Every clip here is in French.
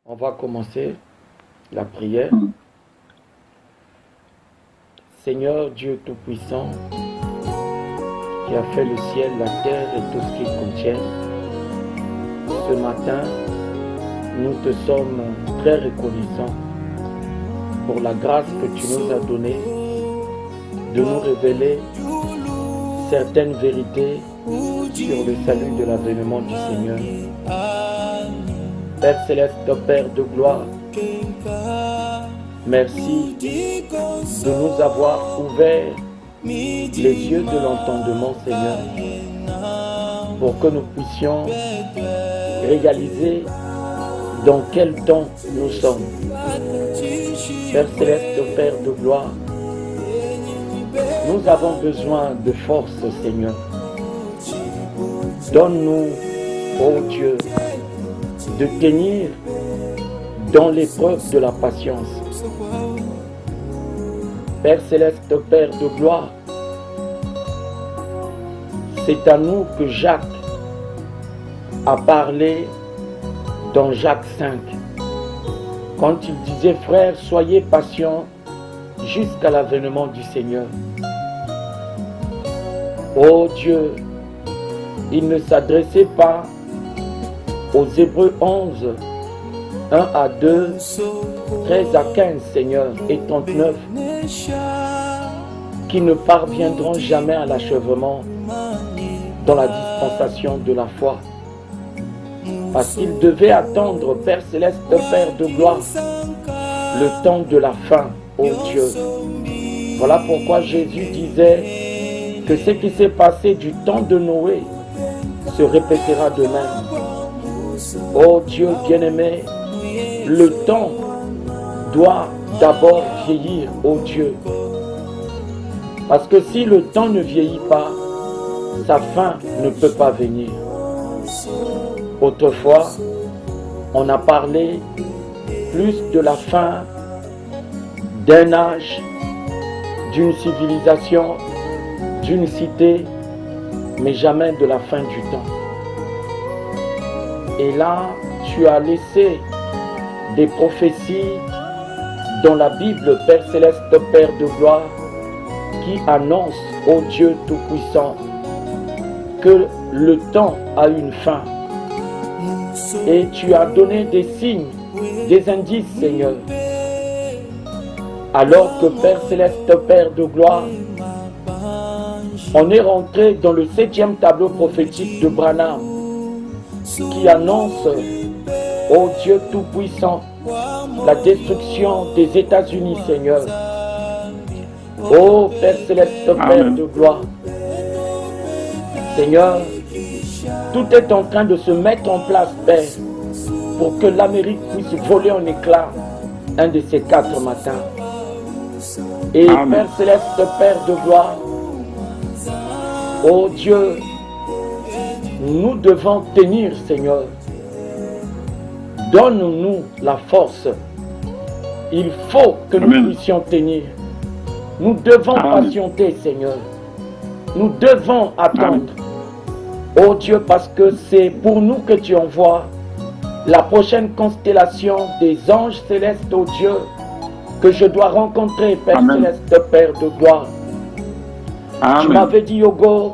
On va commencer la prière. Seigneur Dieu Tout-Puissant, qui a fait le ciel, la terre et tout ce qu'ils contiennent, ce matin, nous te sommes très reconnaissants pour la grâce que tu nous as donnée de nous révéler certaines vérités sur le salut de l'avènement du Seigneur. Père Céleste, Père de gloire, merci de nous avoir ouvert les yeux de l'entendement, Seigneur, pour que nous puissions réaliser dans quel temps nous sommes. Père Céleste, Père de gloire, nous avons besoin de force, Seigneur. Donne-nous, ô Dieu, de tenir dans l'épreuve de la patience. Père Céleste, Père de gloire, c'est à nous que Jacques a parlé dans Jacques 5, quand il disait: frères, soyez patients jusqu'à l'avènement du Seigneur. Ô Dieu, il ne s'adressait pas aux Hébreux 11, 1 à 2, 13 à 15, Seigneur, et 39, qui ne parviendront jamais à l'achèvement dans la dispensation de la foi. Parce qu'ils devaient attendre, Père Céleste, Père de gloire, le temps de la fin, ô Dieu. Voilà pourquoi Jésus disait que ce qui s'est passé du temps de Noé se répétera de même. Ô Dieu bien-aimé, le temps doit d'abord vieillir, ô Dieu. Parce que si le temps ne vieillit pas, sa fin ne peut pas venir. Autrefois, on a parlé plus de la fin d'un âge, d'une civilisation, d'une cité, mais jamais de la fin du temps. Et là, tu as laissé des prophéties dans la Bible, Père Céleste, Père de gloire, qui annoncent au Dieu Tout-Puissant que le temps a une fin. Et tu as donné des signes, des indices, Seigneur. Alors que Père Céleste, Père de gloire, on est rentré dans le 7e tableau prophétique de Branham, qui annonce, ô Dieu Tout-Puissant, la destruction des États-Unis, Seigneur. Ô Père Céleste, Père de gloire, Seigneur, tout est en train de se mettre en place, Père, pour que l'Amérique puisse voler en éclats un de ces 4 matins. Et Père Céleste, Père de gloire, ô Dieu, nous devons tenir, Seigneur. Donne-nous la force. Il faut que nous puissions tenir. Nous devons patienter, Seigneur. Nous devons attendre. Oh Dieu, parce que c'est pour nous que tu envoies la prochaine constellation des anges célestes, oh Dieu, que je dois rencontrer, Père Céleste, Père de gloire. Tu m'avais dit, Yogo,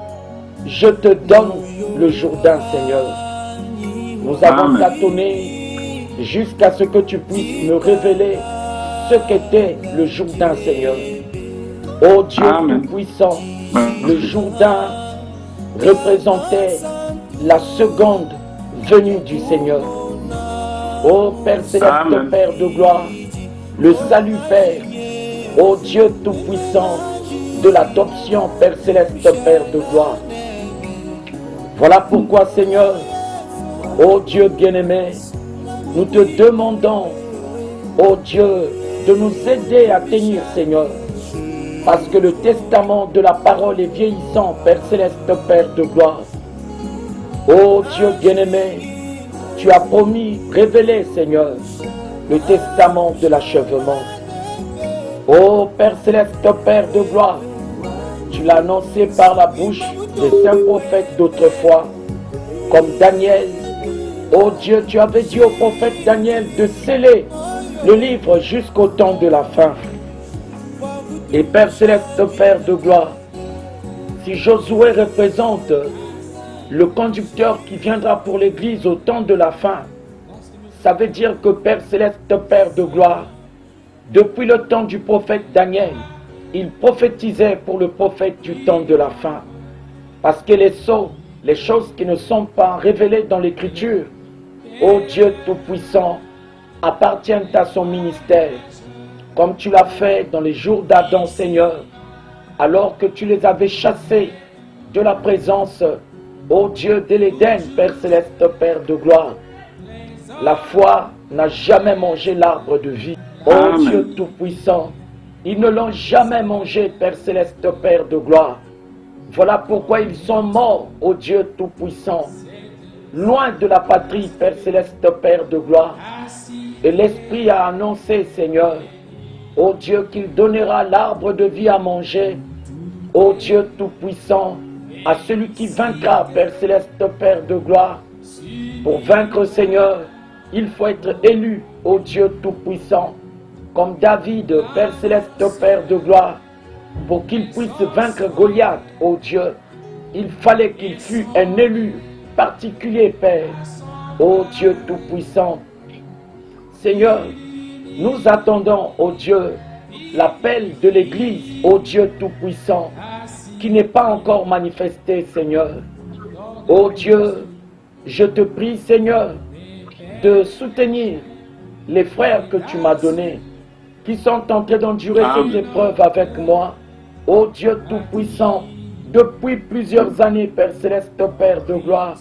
je te donne le Jourdain, Seigneur. Nous avons tâtonné jusqu'à ce que tu puisses me révéler ce qu'était le Jourdain, Seigneur. Ô Dieu Tout-Puissant, le Jourdain représentait la seconde venue du Seigneur. Ô Père Céleste, Père de gloire, le salut, Père, ô Dieu Tout-Puissant, de l'adoption, Père Céleste, Père de gloire. Voilà pourquoi, Seigneur, ô Dieu bien-aimé, nous te demandons, ô Dieu, de nous aider à tenir, Seigneur, parce que le testament de la parole est vieillissant, Père Céleste, Père de gloire. Ô Dieu bien-aimé, tu as promis, révéler, Seigneur, le testament de l'achèvement. Ô Père Céleste, Père de gloire, tu l'as annoncé par la bouche des saints prophètes d'autrefois, comme Daniel, Oh Dieu, tu avais dit au prophète Daniel de sceller le livre jusqu'au temps de la fin. Et Père Céleste, Père de gloire, si Josué représente le conducteur qui viendra pour l'Église au temps de la fin, ça veut dire que Père Céleste, Père de gloire, depuis le temps du prophète Daniel, il prophétisait pour le prophète du temps de la fin. Parce que les sceaux, les choses qui ne sont pas révélées dans l'Écriture, ô Dieu Tout-Puissant, appartiennent à son ministère, comme tu l'as fait dans les jours d'Adam, Seigneur, alors que tu les avais chassés de la présence, ô Dieu de l'Éden, Père Céleste, Père de gloire. La foi n'a jamais mangé l'arbre de vie. Ô Dieu Tout-Puissant, ils ne l'ont jamais mangé, Père Céleste, Père de gloire. Voilà pourquoi ils sont morts, ô Dieu Tout-Puissant, loin de la patrie, Père Céleste, Père de gloire. Et l'Esprit a annoncé, Seigneur, ô Dieu, qu'il donnera l'arbre de vie à manger, ô Dieu Tout-Puissant, à celui qui vaincra, Père Céleste, Père de gloire. Pour vaincre, Seigneur, il faut être élu, ô Dieu Tout-Puissant, comme David, Père Céleste, Père de gloire. Pour qu'il puisse vaincre Goliath, ô Dieu, il fallait qu'il fût un élu particulier, Père, ô Dieu Tout-Puissant. Seigneur, nous attendons, ô Dieu, l'appel de l'Église, ô Dieu Tout-Puissant, qui n'est pas encore manifesté, Seigneur. Ô Dieu, je te prie, Seigneur, de soutenir les frères que tu m'as donnés, qui sont en train d'endurer cette épreuve avec moi. Ô Dieu Tout-Puissant, depuis plusieurs années, Père Céleste, Père de gloire,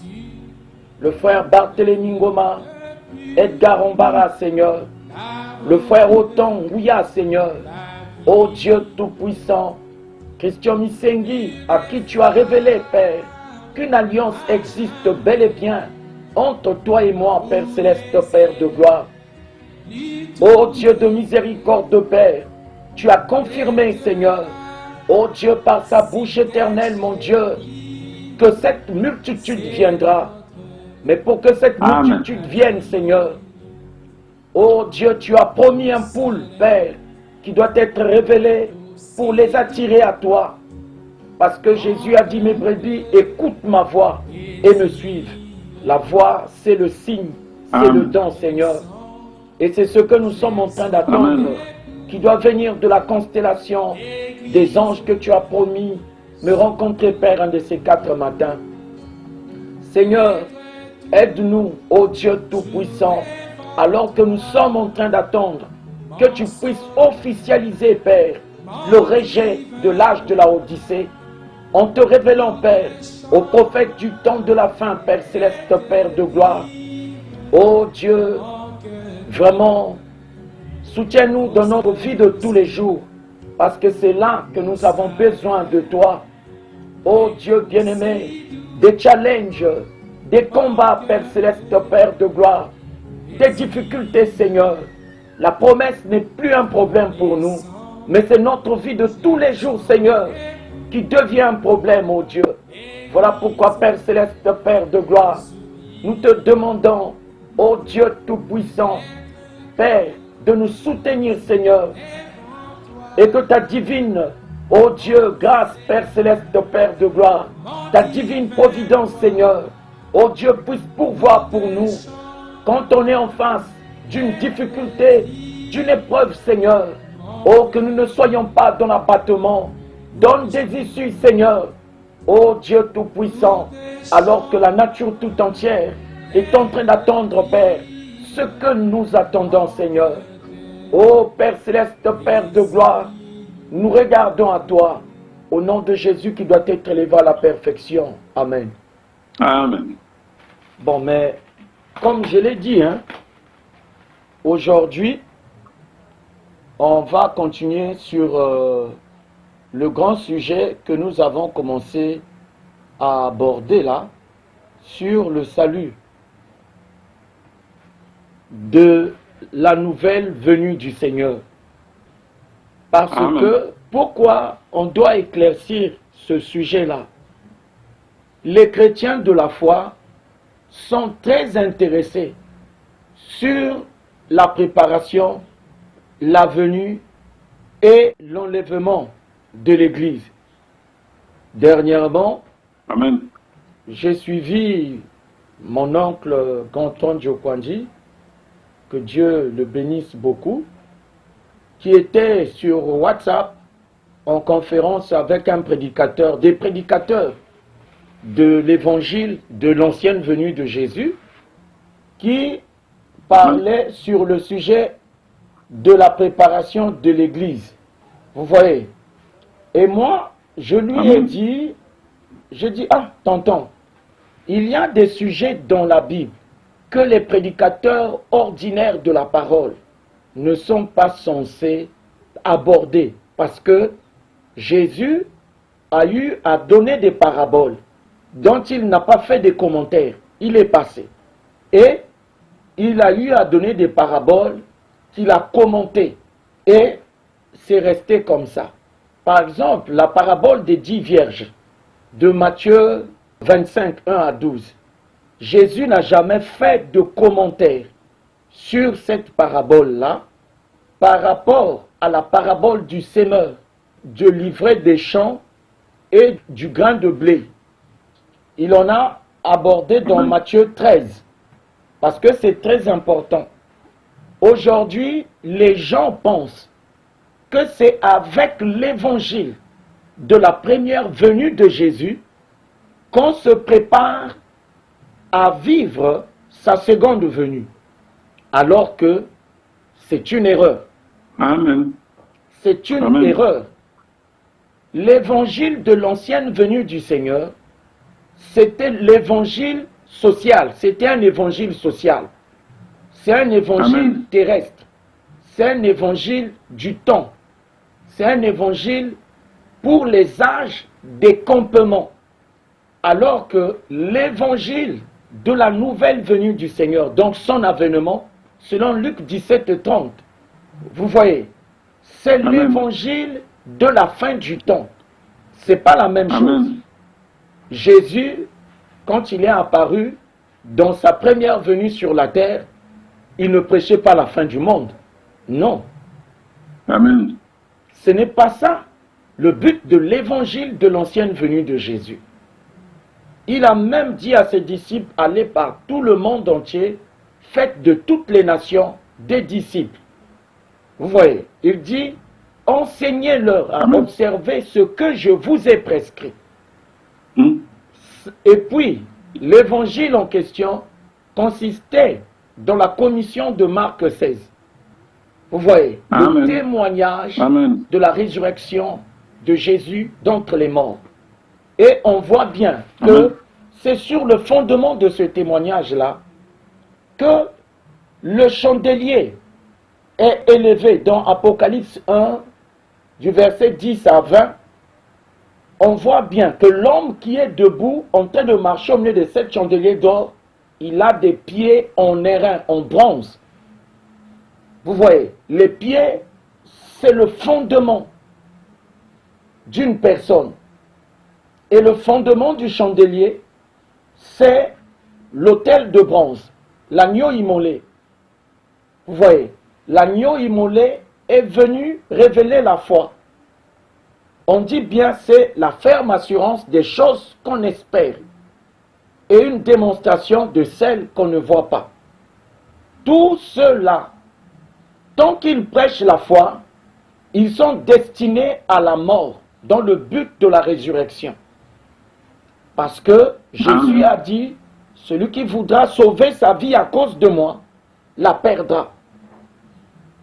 le frère Barthélemy Ngoma, Edgar Ombara, Seigneur, le frère Oton Ouya, Seigneur, ô Dieu Tout-Puissant, Christian Missengi, à qui tu as révélé, Père, qu'une alliance existe bel et bien entre toi et moi, Père Céleste, Père de gloire. Ô Dieu de miséricorde, Père, tu as confirmé, Seigneur, ô Dieu, par sa bouche éternelle, mon Dieu, que cette multitude viendra. Mais pour que cette multitude vienne, Seigneur, ô Dieu, tu as promis un poule, Père, qui doit être révélé pour les attirer à toi. Parce que Jésus a dit, mes brebis, écoute ma voix et me suivent. La voix, c'est le signe, c'est le don, Seigneur. Et c'est ce que nous sommes en train d'attendre, qui doit venir de la constellation des anges que tu as promis me rencontrer, Père, un de ces 4 matins. Seigneur, aide-nous, ô Dieu Tout-Puissant, alors que nous sommes en train d'attendre que tu puisses officialiser, Père, le rejet de l'âge de la Odyssée, en te révélant, Père, au prophète du temps de la fin, Père Céleste, Père de gloire. Ô Dieu, vraiment, soutiens-nous dans notre vie de tous les jours, parce que c'est là que nous avons besoin de toi. Ô Dieu bien-aimé, des challenges, des combats, Père Céleste, Père de gloire, des difficultés, Seigneur. La promesse n'est plus un problème pour nous, mais c'est notre vie de tous les jours, Seigneur, qui devient un problème, ô Dieu. Voilà pourquoi, Père Céleste, Père de gloire, nous te demandons, ô Dieu Tout-Puissant, Père, de nous soutenir, Seigneur, et que ta divine, ô Dieu, grâce, Père Céleste, Père de gloire, ta divine providence, Seigneur, ô Dieu, puisse pourvoir pour nous, quand on est en face d'une difficulté, d'une épreuve, Seigneur, oh, que nous ne soyons pas dans l'abattement, donne des issues, Seigneur, ô Dieu Tout-Puissant, alors que la nature tout entière est en train d'attendre, Père, ce que nous attendons, Seigneur. Ô Père Céleste, Père de gloire, nous regardons à toi, au nom de Jésus qui doit être élevé à la perfection. Amen. Amen. Bon, mais comme je l'ai dit, aujourd'hui, on va continuer sur le grand sujet que nous avons commencé à aborder là, sur le salut de la nouvelle venue du Seigneur. Parce que, pourquoi on doit éclaircir ce sujet-là? Les chrétiens de la foi sont très intéressés sur la préparation, la venue et l'enlèvement de l'Église. Dernièrement, Amen. j'ai suivi mon oncle Ganton Djokwandji, que Dieu le bénisse beaucoup, qui était sur WhatsApp en conférence avec un prédicateur, des prédicateurs de l'évangile de l'ancienne venue de Jésus, qui parlait sur le sujet de la préparation de l'Église. Vous voyez? Et moi, je lui ai dit, ah, tonton, il y a des sujets dans la Bible que les prédicateurs ordinaires de la parole ne sont pas censés aborder, parce que Jésus a eu à donner des paraboles dont il n'a pas fait des commentaires. Il est passé. Et il a eu à donner des paraboles qu'il a commentées. Et c'est resté comme ça. Par exemple, la parabole des 10 vierges de Matthieu 25, 1 à 12. Jésus n'a jamais fait de commentaire sur cette parabole-là par rapport à la parabole du sémeur, de l'ivraie des champs et du grain de blé. Il en a abordé dans Matthieu 13, parce que c'est très important. Aujourd'hui, les gens pensent que c'est avec l'évangile de la première venue de Jésus qu'on se prépare à vivre sa seconde venue, alors que c'est une erreur. Amen. C'est une erreur. L'évangile de l'ancienne venue du Seigneur, c'était l'évangile social, c'était un évangile social. C'est un évangile terrestre, c'est un évangile du temps, c'est un évangile pour les âges des campements. Alors que l'évangile de la nouvelle venue du Seigneur, donc son avènement, selon Luc 17, 30, vous voyez, c'est l'évangile de la fin du temps. Ce n'est pas la même chose. Jésus, quand il est apparu dans sa première venue sur la terre, il ne prêchait pas la fin du monde. Non. Amen. Ce n'est pas ça le but de l'évangile de l'ancienne venue de Jésus. Il a même dit à ses disciples, allez par tout le monde entier, faites de toutes les nations des disciples. Vous voyez, il dit, enseignez-leur à observer ce que je vous ai prescrit. Et puis, l'évangile en question consistait dans la commission de Marc 16. Vous voyez, le témoignage de la résurrection de Jésus d'entre les morts. Et on voit bien que c'est sur le fondement de ce témoignage-là que le chandelier est élevé dans Apocalypse 1, du verset 10 à 20. On voit bien que l'homme qui est debout, en train de marcher au milieu de 7 chandeliers d'or, il a des pieds en airain, en bronze. Vous voyez, les pieds, c'est le fondement d'une personne. Et le fondement du chandelier, c'est l'autel de bronze, l'agneau immolé. Vous voyez, l'agneau immolé est venu révéler la foi. On dit bien c'est la ferme assurance des choses qu'on espère et une démonstration de celles qu'on ne voit pas. Tous ceux-là, tant qu'ils prêchent la foi, ils sont destinés à la mort dans le but de la résurrection. Parce que Jésus a dit, celui qui voudra sauver sa vie à cause de moi, la perdra.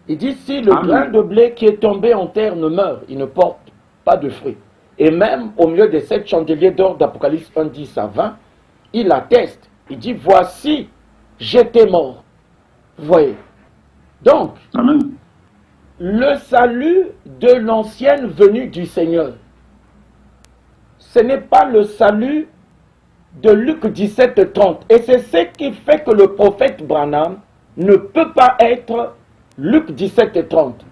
Il dit, si le grain de blé qui est tombé en terre ne meurt, il ne porte pas de fruits. Et même au milieu des 7 chandeliers d'or d'Apocalypse 1, 10 à 20, il atteste. Il dit, voici, j'étais mort. Vous voyez. Donc, le salut de l'ancienne venue du Seigneur, ce n'est pas le salut de Luc 17, 30. Et c'est ce qui fait que le prophète Branham ne peut pas être Luc 17, 30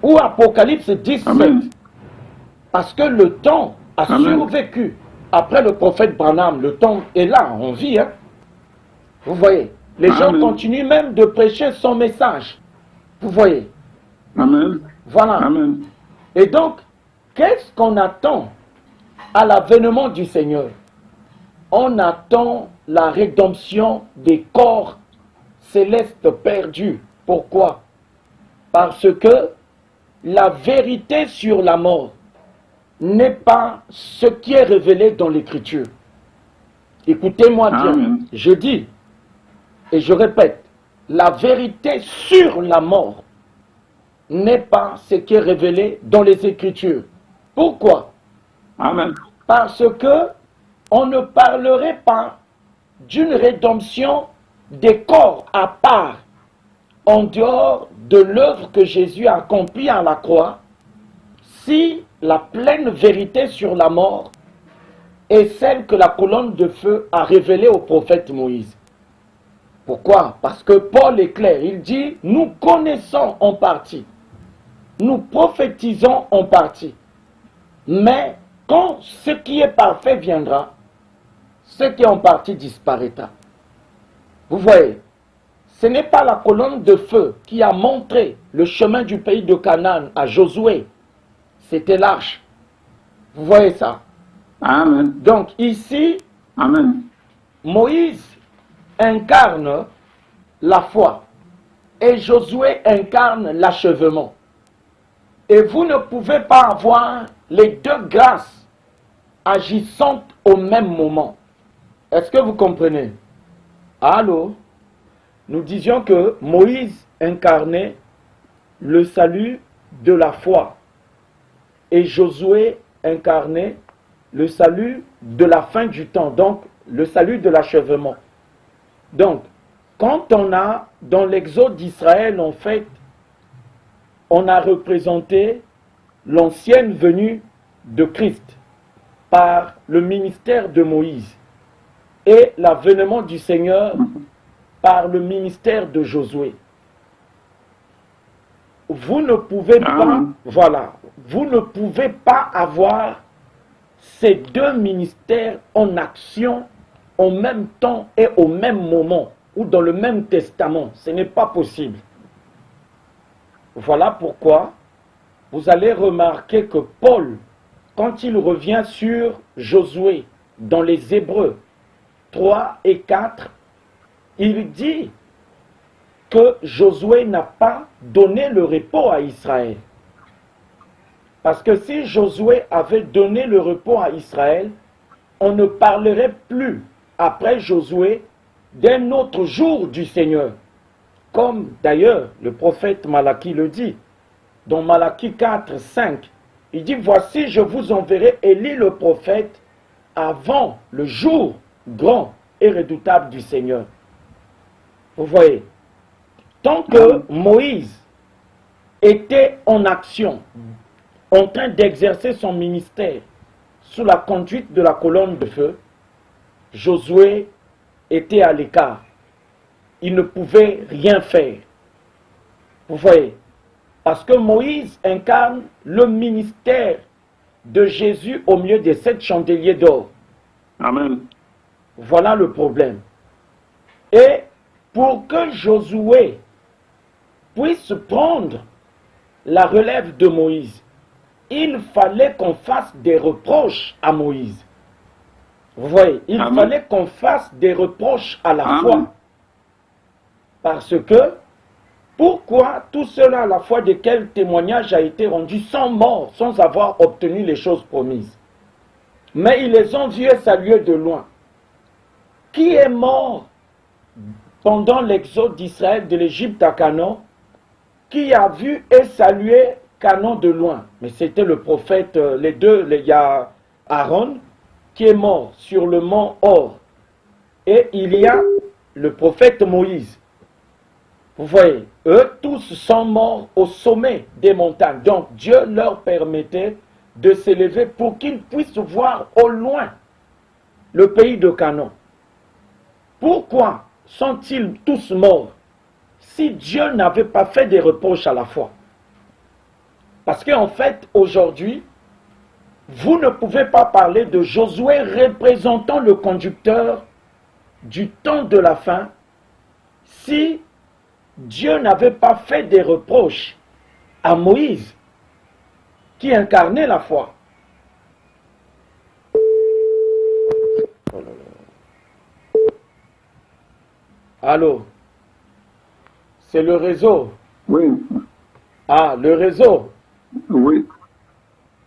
ou Apocalypse 17. Parce que le temps a survécu après le prophète Branham. Le temps est là, on vit. Vous voyez, les gens Amen. continuent même de prêcher son message. Vous voyez, Amen. voilà. Amen. Et donc, qu'est-ce qu'on attend à l'avènement du Seigneur? On attend la rédemption des corps célestes perdus. Pourquoi? Parce que la vérité sur la mort n'est pas ce qui est révélé dans l'Écriture. Écoutez-moi bien, Amen. je dis et je répète, la vérité sur la mort n'est pas ce qui est révélé dans les Écritures. Pourquoi? Amen. Parce que on ne parlerait pas d'une rédemption des corps à part, en dehors de l'œuvre que Jésus a accomplie à la croix, si la pleine vérité sur la mort est celle que la colonne de feu a révélée au prophète Moïse. Pourquoi? Parce que Paul est clair, il dit, nous connaissons en partie, nous prophétisons en partie, mais quand ce qui est parfait viendra, ce qui est en partie disparaîtra. Vous voyez, ce n'est pas la colonne de feu qui a montré le chemin du pays de Canaan à Josué, c'était l'arche. Vous voyez ça? Amen. Donc ici, Amen. Moïse incarne la foi et Josué incarne l'achèvement. Et vous ne pouvez pas avoir les deux grâces agissantes au même moment. Est-ce que vous comprenez? Allô? Nous disions que Moïse incarnait le salut de la foi et Josué incarnait le salut de la fin du temps, donc le salut de l'achèvement. Donc, quand on a, dans l'exode d'Israël, en fait, on a représenté l'ancienne venue de Christ par le ministère de Moïse et l'avènement du Seigneur par le ministère de Josué. Vous ne pouvez pas, voilà, vous ne pouvez pas avoir ces deux ministères en action en même temps et au même moment ou dans le même testament. Ce n'est pas possible. Voilà pourquoi vous allez remarquer que Paul, quand il revient sur Josué dans les Hébreux 3 et 4, il dit que Josué n'a pas donné le repos à Israël. Parce que si Josué avait donné le repos à Israël, on ne parlerait plus, après Josué, d'un autre jour du Seigneur. Comme d'ailleurs le prophète Malachie le dit, dans Malachie 4, 5, il dit, voici je vous enverrai Élie le prophète avant le jour grand et redoutable du Seigneur. Vous voyez, tant que Moïse était en action, en train d'exercer son ministère sous la conduite de la colonne de feu, Josué était à l'écart. Il ne pouvait rien faire. Vous voyez, parce que Moïse incarne le ministère de Jésus au milieu des 7 chandeliers d'or. Amen. Voilà le problème. Et pour que Josué puisse prendre la relève de Moïse, il fallait qu'on fasse des reproches à Moïse. Vous voyez, il fallait qu'on fasse des reproches à la foi. Parce que, pourquoi tout cela à la foi de quel témoignage a été rendu sans mort, sans avoir obtenu les choses promises? Mais ils les ont vus et salués de loin. Qui est mort pendant l'exode d'Israël de l'Égypte à Canaan? Qui a vu et salué Canaan de loin? Mais c'était le prophète, il y a Aaron qui est mort sur le mont Hor. Et il y a le prophète Moïse. Vous voyez, eux tous sont morts au sommet des montagnes. Donc Dieu leur permettait de s'élever pour qu'ils puissent voir au loin le pays de Canaan. Pourquoi sont-ils tous morts si Dieu n'avait pas fait des reproches à la foi? Parce qu'en fait, aujourd'hui, vous ne pouvez pas parler de Josué représentant le conducteur du temps de la fin, si Dieu n'avait pas fait des reproches à Moïse, qui incarnait la foi. Allô? C'est le réseau. Oui, Ah, le réseau. oui.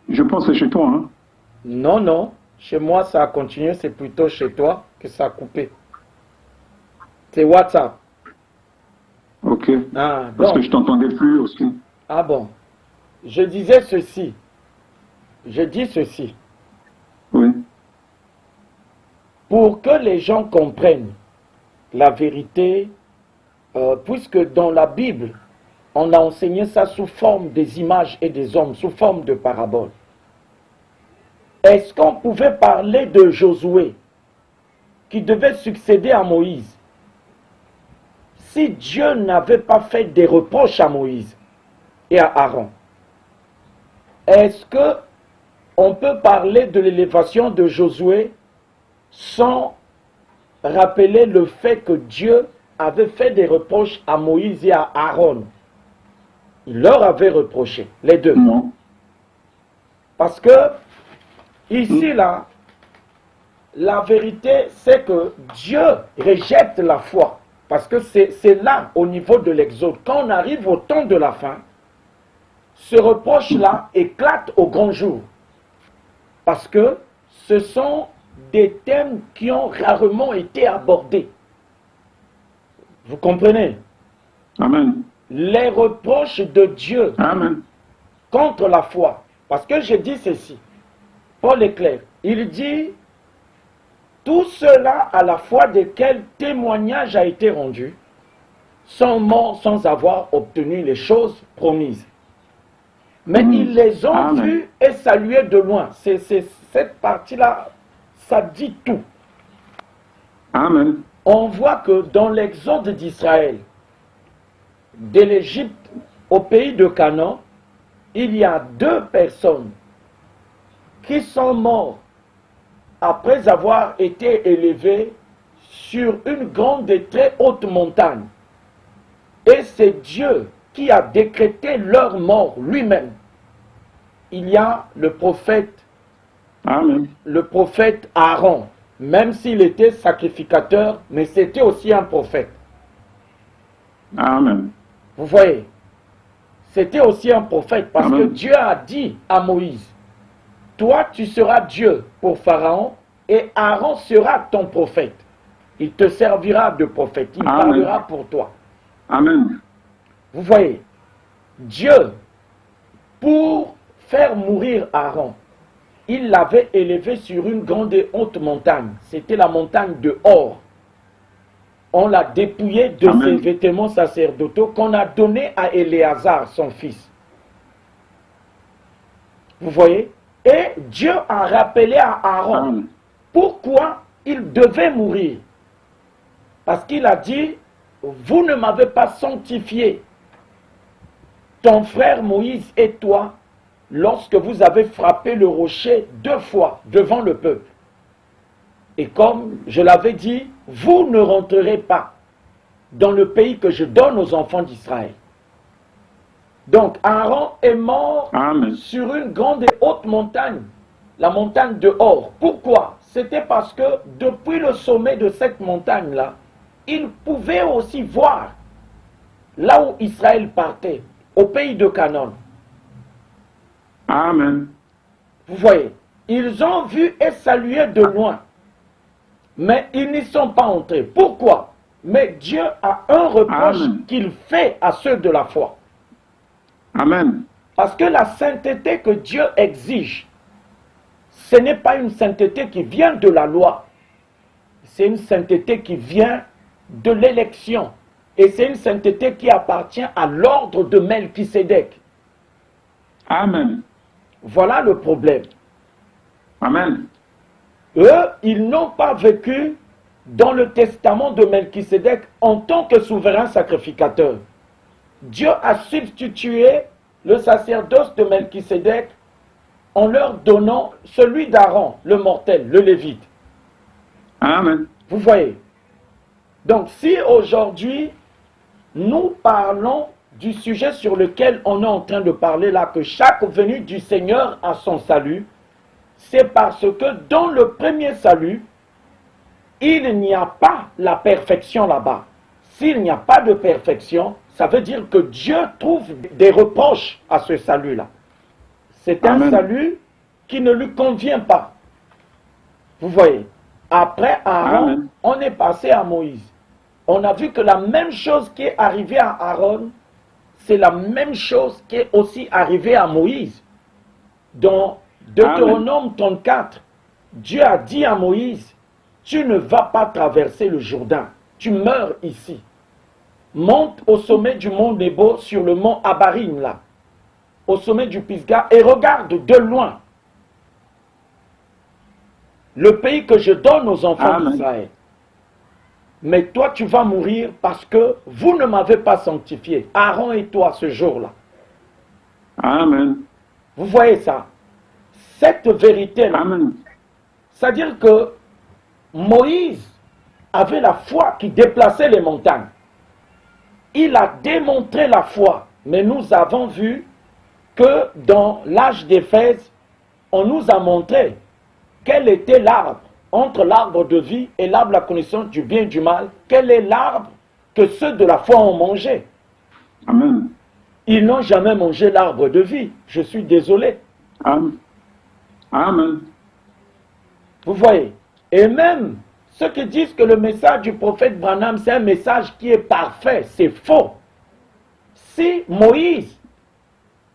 Je pense que c'est chez toi, hein. Non, non. Chez moi, ça a continué. C'est plutôt chez toi que ça a coupé. C'est WhatsApp. Ok. Ah, Parce que donc. je t'entendais plus aussi. Ah bon. Je disais ceci. Je dis ceci. Oui. Pour que les gens comprennent la vérité, puisque dans la Bible, on a enseigné ça sous forme des images et des hommes, sous forme de paraboles. Est-ce qu'on pouvait parler de Josué, qui devait succéder à Moïse, si Dieu n'avait pas fait des reproches à Moïse et à Aaron? Est-ce que on peut parler de l'élévation de Josué sans rappeler le fait que Dieu avait fait des reproches à Moïse et à Aaron? Il leur avait reproché, les deux. Non. Parce que, ici, là, la vérité, c'est que Dieu rejette la foi. Parce que c'est là, au niveau de l'Exode, quand on arrive au temps de la fin, ce reproche-là éclate au grand jour. Parce que ce sont des thèmes qui ont rarement été abordés. Vous comprenez? Amen. Les reproches de Dieu Amen. contre la foi. Parce que je dis ceci, Paul est clair, il dit, tout cela à la foi desquels témoignage a été rendu, sont morts sans avoir obtenu les choses promises. Mais ils les ont Amen. vus et salués de loin. C'est cette partie-là, ça dit tout. Amen. On voit que dans l'exode d'Israël, de l'Égypte au pays de Canaan, il y a 2 personnes qui sont mortes après avoir été élevées sur une grande et très haute montagne. Et c'est Dieu qui a décrété leur mort lui-même. Il y a le prophète Amen. Aaron, même s'il était sacrificateur, mais c'était aussi un prophète. Amen. Vous voyez, c'était aussi un prophète parce Amen. que Dieu a dit à Moïse, toi tu seras Dieu pour Pharaon et Aaron sera ton prophète. Il te servira de prophète, il Amen. parlera pour toi. Amen. Vous voyez, Dieu, pour faire mourir Aaron, il l'avait élevé sur une grande et haute montagne. C'était la montagne de Hor. On l'a dépouillé de Amen. ses vêtements sacerdotaux qu'on a donnés à Éléazar, son fils. Vous voyez? Et Dieu a rappelé à Aaron Amen. pourquoi il devait mourir. Parce qu'il a dit, vous ne m'avez pas sanctifié, ton frère Moïse et toi, lorsque vous avez frappé le rocher 2 fois devant le peuple. Et comme je l'avais dit, vous ne rentrerez pas dans le pays que je donne aux enfants d'Israël. Donc Aaron est mort Amen. sur une grande et haute montagne, la montagne de Hor. Pourquoi? C'était parce que depuis le sommet de cette montagne-là, il pouvait aussi voir là où Israël partait, au pays de Canaan. Amen. Vous voyez, ils ont vu et salué de loin, mais ils n'y sont pas entrés. Pourquoi? Mais Dieu a un reproche Amen. qu'il fait à ceux de la foi. Amen. Parce que la sainteté que Dieu exige, ce n'est pas une sainteté qui vient de la loi. C'est une sainteté qui vient de l'élection. Et c'est une sainteté qui appartient à l'ordre de Melchisédek. Amen. Voilà le problème. Amen. Eux, ils n'ont pas vécu dans le testament de Melchisédek en tant que souverain sacrificateur. Dieu a substitué le sacerdoce de Melchisédek en leur donnant celui d'Aaron, le mortel, le lévite. Amen. Vous voyez, Donc si aujourd'hui, nous parlons du sujet sur lequel on est en train de parler là, que chaque venu du Seigneur a son salut, c'est parce que dans le premier salut, il n'y a pas la perfection là-bas. S'il n'y a pas de perfection, ça veut dire que Dieu trouve des reproches à ce salut-là. C'est un salut qui ne lui convient pas. Vous voyez, après Aaron, on est passé à Moïse. On a vu que la même chose qui est arrivée à Aaron, c'est la même chose qui est aussi arrivée à Moïse. Dans Deutéronome 34, Dieu a dit à Moïse, tu ne vas pas traverser le Jourdain, tu meurs ici. Monte au sommet du mont Nebo, sur le mont Abarim là, au sommet du Pisgah, et regarde de loin le pays que je donne aux enfants d'Israël. Mais toi, tu vas mourir parce que vous ne m'avez pas sanctifié, Aaron et toi, ce jour-là. Amen. Vous voyez ça? Cette vérité-là. C'est-à-dire que Moïse avait la foi qui déplaçait les montagnes. Il a démontré la foi. Mais nous avons vu que dans l'âge d'Éphèse, on nous a montré quel était l'arbre entre l'arbre de vie et l'arbre de la connaissance du bien et du mal. Quel est l'arbre que ceux de la foi ont mangé? Amen. Ils n'ont jamais mangé l'arbre de vie. Je suis désolé. Amen. Amen. Vous voyez? Et même ceux qui disent que le message du prophète Branham, c'est un message qui est parfait, c'est faux. Si Moïse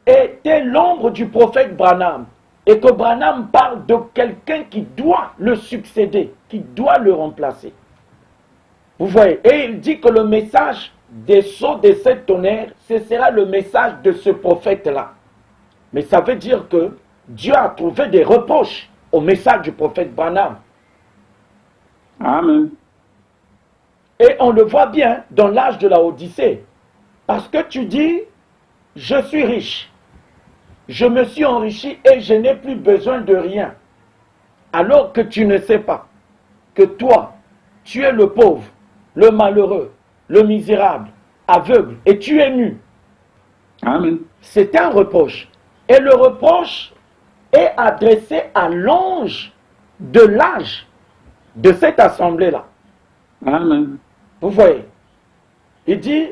était l'ombre du prophète Branham, et que Branham parle de quelqu'un qui doit le succéder, qui doit le remplacer. Vous voyez? Et il dit que le message des sceaux des sept tonnerres, ce sera le message de ce prophète-là. Mais ça veut dire que Dieu a trouvé des reproches au message du prophète Branham. Amen. Et on le voit bien dans l'âge de la Odyssée. Parce que tu dis, je suis riche. Je me suis enrichi et je n'ai plus besoin de rien. Alors que tu ne sais pas que toi, tu es le pauvre, le malheureux, le misérable, aveugle, et tu es nu. Amen. C'est un reproche. Et le reproche est adressé à l'ange de l'âge de cette assemblée-là. Amen. Vous voyez, il dit,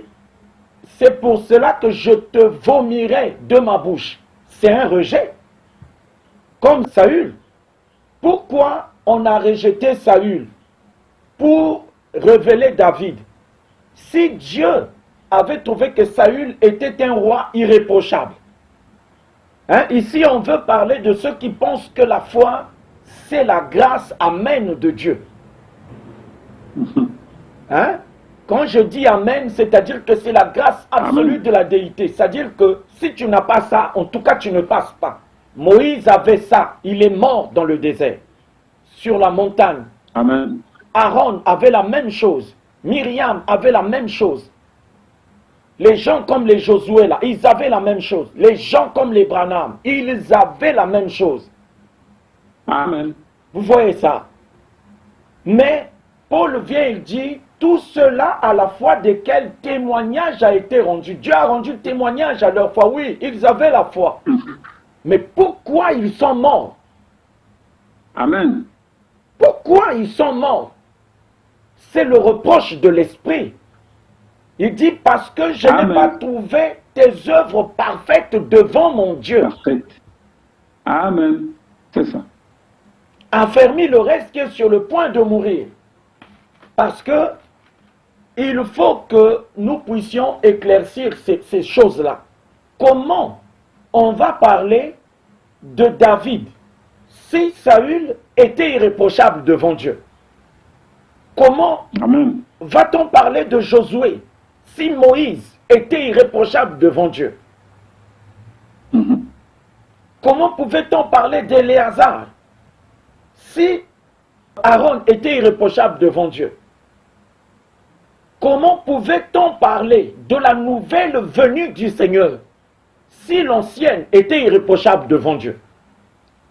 c'est pour cela que je te vomirai de ma bouche. C'est un rejet. Comme Saül. Pourquoi on a rejeté Saül? Pour révéler David. Si Dieu avait trouvé que Saül était un roi irréprochable. Ici, on veut parler de ceux qui pensent que la foi, c'est la grâce amen de Dieu. Quand je dis amen, c'est-à-dire que c'est la grâce absolue Amen. de la déité. C'est-à-dire que si tu n'as pas ça, en tout cas, tu ne passes pas. Moïse avait ça. Il est mort dans le désert, sur la montagne. Amen. Aaron avait la même chose. Myriam avait la même chose. Les gens comme les Josué, là, ils avaient la même chose. Les gens comme les Branham, ils avaient la même chose. Amen. Vous voyez ça? Mais Paul vient, il dit, tout cela à la foi desquels témoignage a été rendu. Dieu a rendu témoignage à leur foi. Oui, ils avaient la foi. Mais pourquoi ils sont morts? Amen. Pourquoi ils sont morts? C'est le reproche de l'esprit. Il dit, parce que je n'ai pas trouvé tes œuvres parfaites devant mon Dieu. Parfait. Amen. C'est ça. Affermis le reste qui est sur le point de mourir. Parce que il faut que nous puissions éclaircir ces choses-là. Comment on va parler de David si Saül était irréprochable devant Dieu? Comment va-t-on parler de Josué si Moïse était irréprochable devant Dieu? Comment pouvait-on parler d'Éléazar si Aaron était irréprochable devant Dieu? Comment pouvait-on parler de la nouvelle venue du Seigneur si l'ancienne était irréprochable devant Dieu?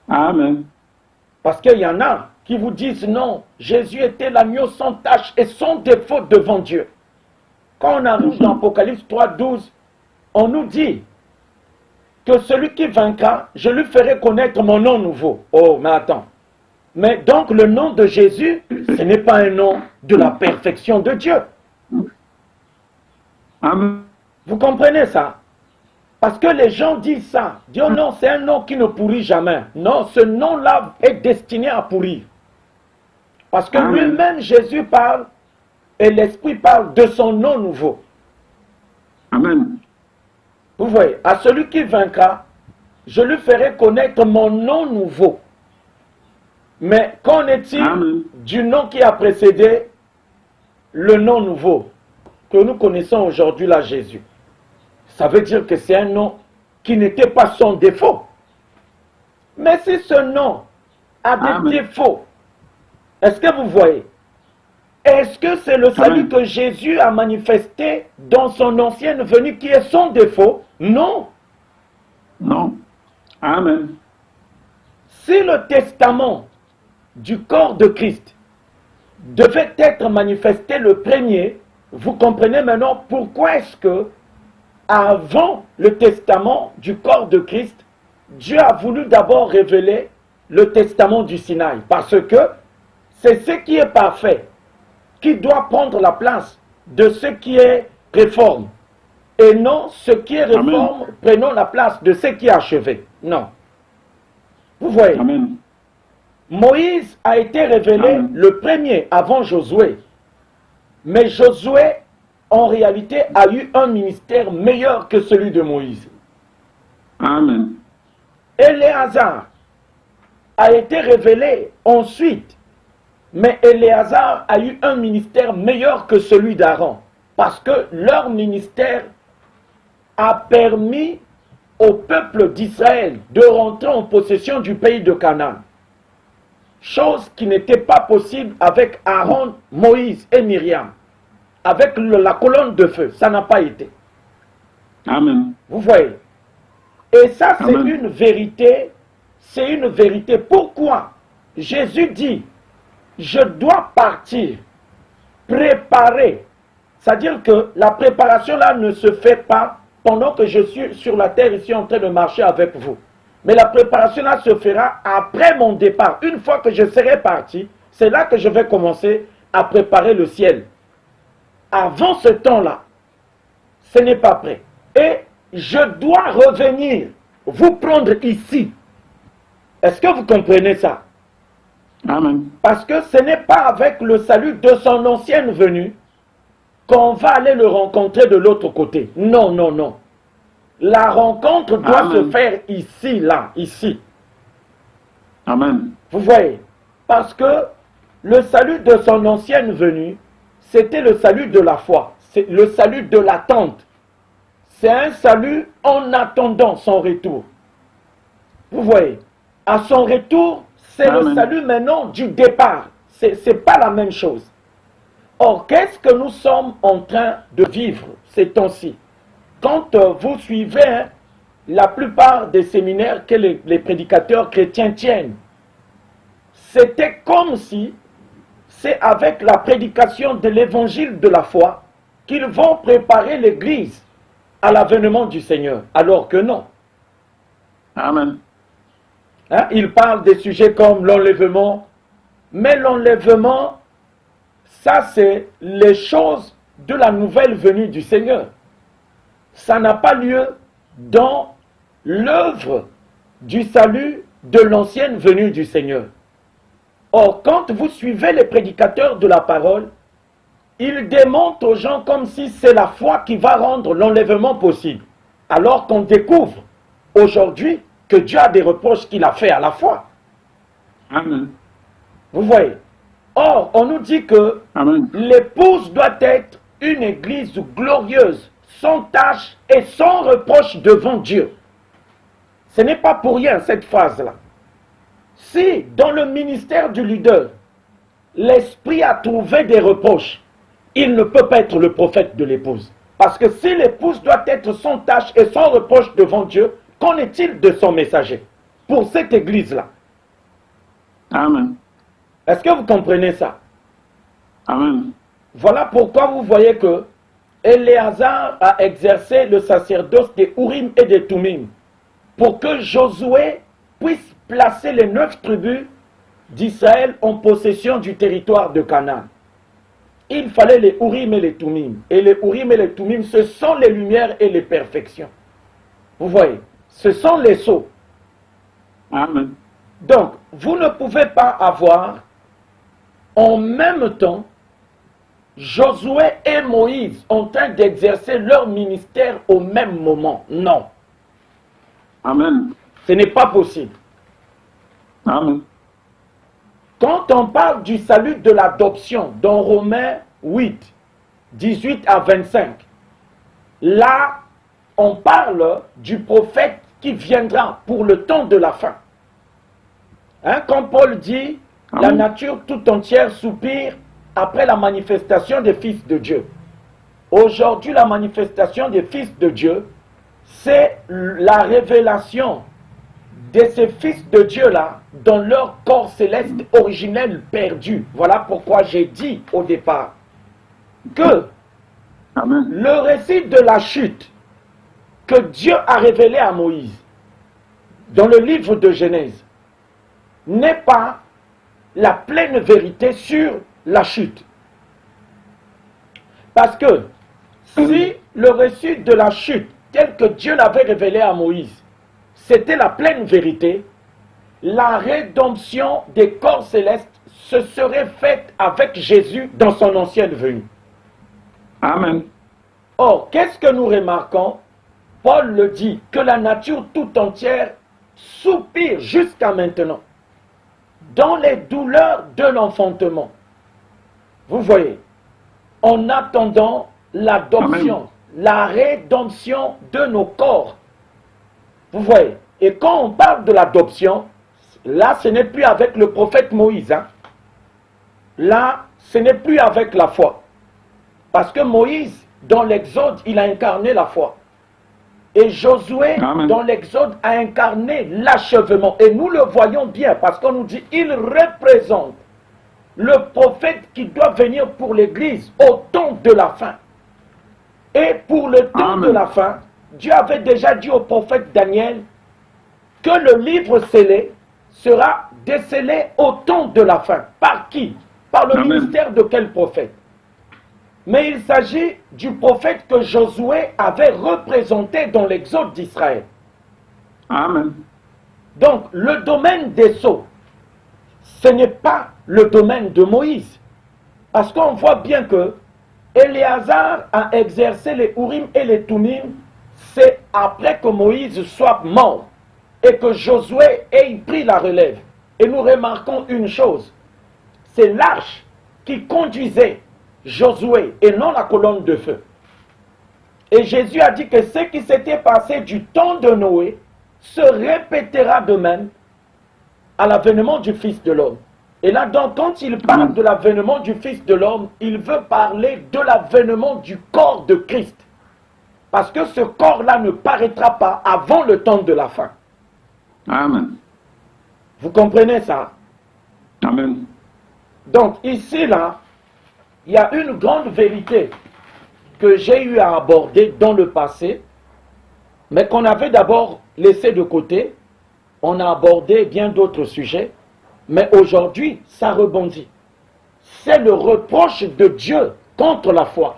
Amen. Parce qu'il y en a qui vous disent non, Jésus était l'agneau sans tache et sans défaut devant Dieu. Quand on arrive dans Apocalypse 3:12, on nous dit que celui qui vaincra, je lui ferai connaître mon nom nouveau. Oh, mais attends. Mais donc le nom de Jésus, ce n'est pas un nom de la perfection de Dieu. Amen. Vous comprenez ça? Parce que les gens disent ça. Disent non, c'est un nom qui ne pourrit jamais. Non, ce nom-là est destiné à pourrir. Parce que lui-même, Jésus parle et l'Esprit parle de son nom nouveau. Amen. Vous voyez, à celui qui vaincra, je lui ferai connaître mon nom nouveau. Mais qu'en est-il du nom qui a précédé le nom nouveau que nous connaissons aujourd'hui là, Jésus? Ça veut dire que c'est un nom qui n'était pas son défaut. Mais si ce nom a des défauts, est-ce que vous voyez? Est-ce que c'est le salut que Jésus a manifesté dans son ancienne venue qui est son défaut? Non. Non. Amen. Si le testament du corps de Christ devait être manifesté le premier, vous comprenez maintenant pourquoi est-ce que avant le testament du corps de Christ, Dieu a voulu d'abord révéler le testament du Sinaï, parce que c'est ce qui est parfait qui doit prendre la place de ce qui est réforme, et non ce qui est réforme prenant la place de ce qui est achevé. Non. Vous voyez, Amen. Moïse a été révélé le premier avant Josué, mais Josué en réalité a eu un ministère meilleur que celui de Moïse. Amen. Éléazar a été révélé ensuite, mais Éléazar a eu un ministère meilleur que celui d'Aaron, parce que leur ministère a permis au peuple d'Israël de rentrer en possession du pays de Canaan. Chose qui n'était pas possible avec Aaron, Moïse et Myriam. Avec la colonne de feu, ça n'a pas été. Amen. Vous voyez? Et ça, c'est une vérité. C'est une vérité. Pourquoi? Jésus dit, je dois partir, préparer. C'est-à-dire que la préparation là ne se fait pas pendant que je suis sur la terre ici en train de marcher avec vous. Mais la préparation là se fera après mon départ. Une fois que je serai parti, c'est là que je vais commencer à préparer le ciel. Avant ce temps-là, ce n'est pas prêt. Et je dois revenir, vous prendre ici. Est-ce que vous comprenez ça? Amen. Parce que ce n'est pas avec le salut de son ancienne venue qu'on va aller le rencontrer de l'autre côté. Non, non, non. La rencontre doit se faire ici, là, ici. Amen. Vous voyez? Parce que le salut de son ancienne venue, c'était le salut de la foi. C'est le salut de l'attente. C'est un salut en attendant son retour. Vous voyez? À son retour, c'est le salut maintenant du départ. Ce n'est pas la même chose. Or, qu'est-ce que nous sommes en train de vivre ces temps-ci? Quand vous suivez la plupart des séminaires que les prédicateurs chrétiens tiennent, c'était comme si c'est avec la prédication de l'évangile de la foi qu'ils vont préparer l'Église à l'avènement du Seigneur, alors que non. Amen. Hein? Ils parlent des sujets comme l'enlèvement, mais l'enlèvement, ça c'est les choses de la nouvelle venue du Seigneur. Ça n'a pas lieu dans l'œuvre du salut de l'ancienne venue du Seigneur. Or, quand vous suivez les prédicateurs de la parole, ils démontrent aux gens comme si c'est la foi qui va rendre l'enlèvement possible. Alors qu'on découvre aujourd'hui que Dieu a des reproches qu'il a fait à la foi. Amen. Vous voyez? Or, on nous dit que l'épouse doit être une église glorieuse, sans tache et sans reproche devant Dieu. Ce n'est pas pour rien cette phrase-là. Si dans le ministère du leader, l'esprit a trouvé des reproches, il ne peut pas être le prophète de l'épouse. Parce que si l'épouse doit être sans tache et sans reproche devant Dieu, qu'en est-il de son messager pour cette église-là? Amen. Est-ce que vous comprenez ça? Amen. Voilà pourquoi vous voyez que Éléazar a exercé le sacerdoce des Urim et des Thummim pour que Josué puisse placer les 9 tribus d'Israël en possession du territoire de Canaan. Il fallait les Urim et les Thummim. Et les Urim et les Thummim, ce sont les lumières et les perfections. Vous voyez, ce sont les sceaux. Amen. Donc, vous ne pouvez pas avoir en même temps Josué et Moïse en train d'exercer leur ministère au même moment. Non, Amen. ce n'est pas possible. Amen. Quand on parle du salut de l'adoption dans Romains 8, 18 à 25, là, on parle du prophète qui viendra pour le temps de la fin. Hein, quand Paul dit, la Amen. nature tout entière soupire après la manifestation des fils de Dieu. Aujourd'hui, la manifestation des fils de Dieu, c'est la révélation de ces fils de Dieu-là dans leur corps céleste originel perdu. Voilà pourquoi j'ai dit au départ que Amen. le récit de la chute que Dieu a révélé à Moïse dans le livre de Genèse n'est pas la pleine vérité sur la chute. Parce que si le récit de la chute tel que Dieu l'avait révélé à Moïse, c'était la pleine vérité, la rédemption des corps célestes se serait faite avec Jésus dans son ancienne venue. Amen. Or, qu'est-ce que nous remarquons? Paul le dit, que la nature tout entière soupire jusqu'à maintenant dans les douleurs de l'enfantement. Vous voyez, en attendant l'adoption, la rédemption de nos corps. Vous voyez, et quand on parle de l'adoption, là ce n'est plus avec le prophète Moïse. Hein. Là, ce n'est plus avec la foi. Parce que Moïse, dans l'Exode, il a incarné la foi. Et Josué, Amen. dans l'Exode, a incarné l'achèvement. Et nous le voyons bien, parce qu'on nous dit, il représente le prophète qui doit venir pour l'Église au temps de la fin. Et pour le temps Amen. de la fin, Dieu avait déjà dit au prophète Daniel que le livre scellé sera décelé au temps de la fin. Par qui? Par le Amen. ministère de quel prophète? Mais il s'agit du prophète que Josué avait représenté dans l'Exode d'Israël. Amen. Donc, le domaine des sceaux, ce n'est pas le domaine de Moïse. Parce qu'on voit bien que Éléazar a exercé les Urim et les Thummim, c'est après que Moïse soit mort et que Josué ait pris la relève. Et nous remarquons une chose, c'est l'arche qui conduisait Josué et non la colonne de feu. Et Jésus a dit que ce qui s'était passé du temps de Noé se répétera de même à l'avènement du Fils de l'homme. Et là, donc, quand il parle de l'avènement du Fils de l'homme, il veut parler de l'avènement du corps de Christ. Parce que ce corps-là ne paraîtra pas avant le temps de la fin. Amen. Vous comprenez ça? Amen. Donc, ici, là, il y a une grande vérité que j'ai eu à aborder dans le passé, mais qu'on avait d'abord laissé de côté. On a abordé bien d'autres sujets, mais aujourd'hui, ça rebondit. C'est le reproche de Dieu contre la foi.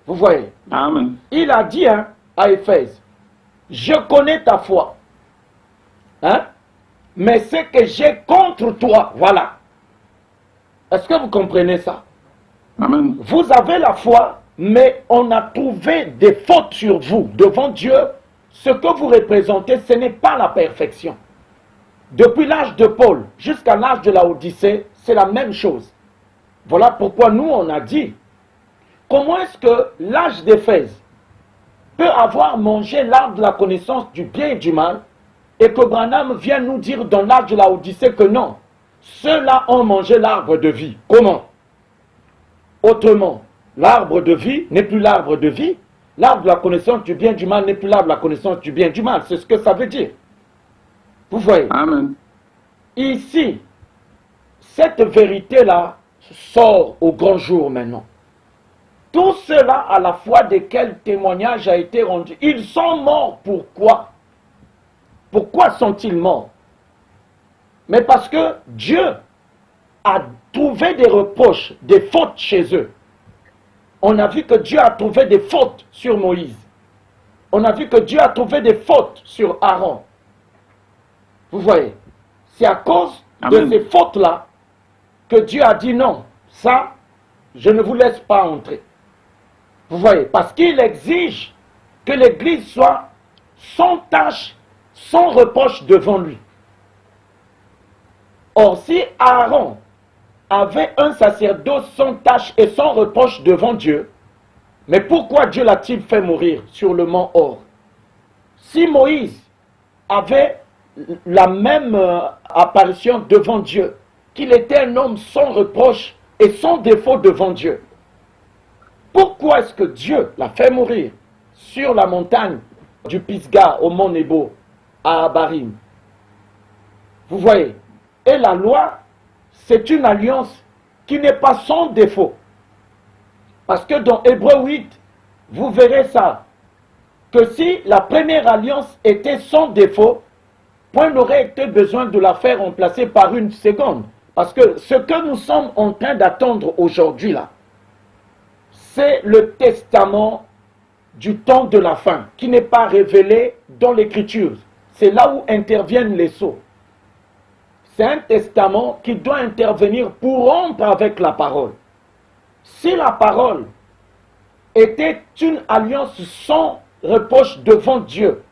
Vous voyez, Amen. il a dit hein, à Éphèse, je connais ta foi, hein, mais ce que j'ai contre toi, voilà. Est-ce que vous comprenez ça? Amen. Vous avez la foi, mais on a trouvé des fautes sur vous. Devant Dieu, ce que vous représentez, ce n'est pas la perfection. Depuis l'âge de Paul jusqu'à l'âge de la Odyssée, c'est la même chose. Voilà pourquoi nous, on a dit, comment est-ce que l'âge d'Éphèse peut avoir mangé l'arbre de la connaissance du bien et du mal, et que Branham vient nous dire dans l'âge de la Odyssée que non, ceux-là ont mangé l'arbre de vie. Comment? Autrement, l'arbre de vie n'est plus l'arbre de vie. L'arbre de la connaissance du bien et du mal n'est plus l'arbre de la connaissance du bien et du mal. C'est ce que ça veut dire. Vous voyez? Amen. Ici, cette vérité-là sort au grand jour maintenant. Tout cela à la fois desquels témoignage a été rendu. Ils sont morts. Pourquoi? Pourquoi sont-ils morts? Mais parce que Dieu a trouvé des reproches, des fautes chez eux. On a vu que Dieu a trouvé des fautes sur Moïse. On a vu que Dieu a trouvé des fautes sur Aaron. Vous voyez, c'est à cause de ces fautes-là que Dieu a dit non, ça, je ne vous laisse pas entrer. Vous voyez, parce qu'il exige que l'Église soit sans tâche, sans reproche devant lui. Or, si Aaron avait un sacerdoce sans tâche et sans reproche devant Dieu, mais pourquoi Dieu l'a-t-il fait mourir sur le mont Hor? Si Moïse avait la même apparition devant Dieu, qu'il était un homme sans reproche et sans défaut devant Dieu, pourquoi est-ce que Dieu l'a fait mourir sur la montagne du Pisgah au mont Nebo, à Abarim? Vous voyez, et la loi, c'est une alliance qui n'est pas sans défaut. Parce que dans Hébreux 8, vous verrez ça, que si la première alliance était sans défaut, point n'aurait été besoin de la faire remplacer par une seconde. Parce que ce que nous sommes en train d'attendre aujourd'hui là, c'est le testament du temps de la fin, qui n'est pas révélé dans l'Écriture. C'est là où interviennent les sceaux. C'est un testament qui doit intervenir pour rompre avec la parole. Si la parole était une alliance sans reproche devant Dieu,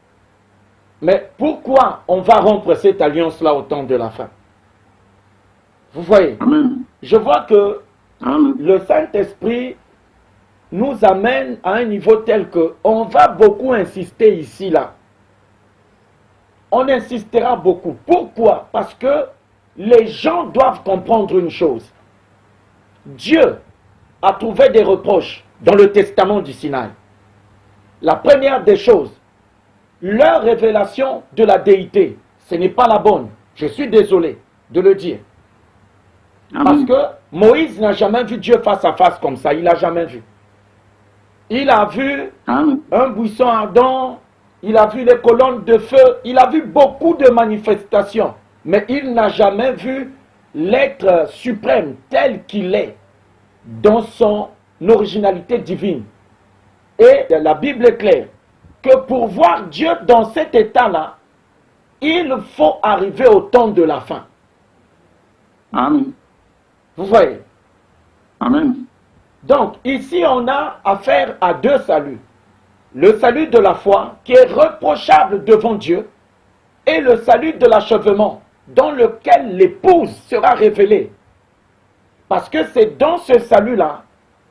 mais pourquoi on va rompre cette alliance-là au temps de la fin? Vous voyez, Amen. je vois que Amen. le Saint-Esprit nous amène à un niveau tel que on va beaucoup insister ici, là. On insistera beaucoup. Pourquoi? Parce que les gens doivent comprendre une chose. Dieu a trouvé des reproches dans le testament du Sinaï. La première des choses, leur révélation de la déité, ce n'est pas la bonne. Je suis désolé de le dire. Amen. Parce que Moïse n'a jamais vu Dieu face à face comme ça. Il n'a jamais vu. Il a vu Amen. un buisson ardent, il a vu les colonnes de feu, il a vu beaucoup de manifestations. Mais il n'a jamais vu l'être suprême tel qu'il est dans son originalité divine. Et la Bible est claire que pour voir Dieu dans cet état-là, il faut arriver au temps de la fin. Amen. Vous voyez? Amen. Donc, ici, on a affaire à deux saluts. Le salut de la foi, qui est reprochable devant Dieu, et le salut de l'achèvement, dans lequel l'épouse sera révélée. Parce que c'est dans ce salut-là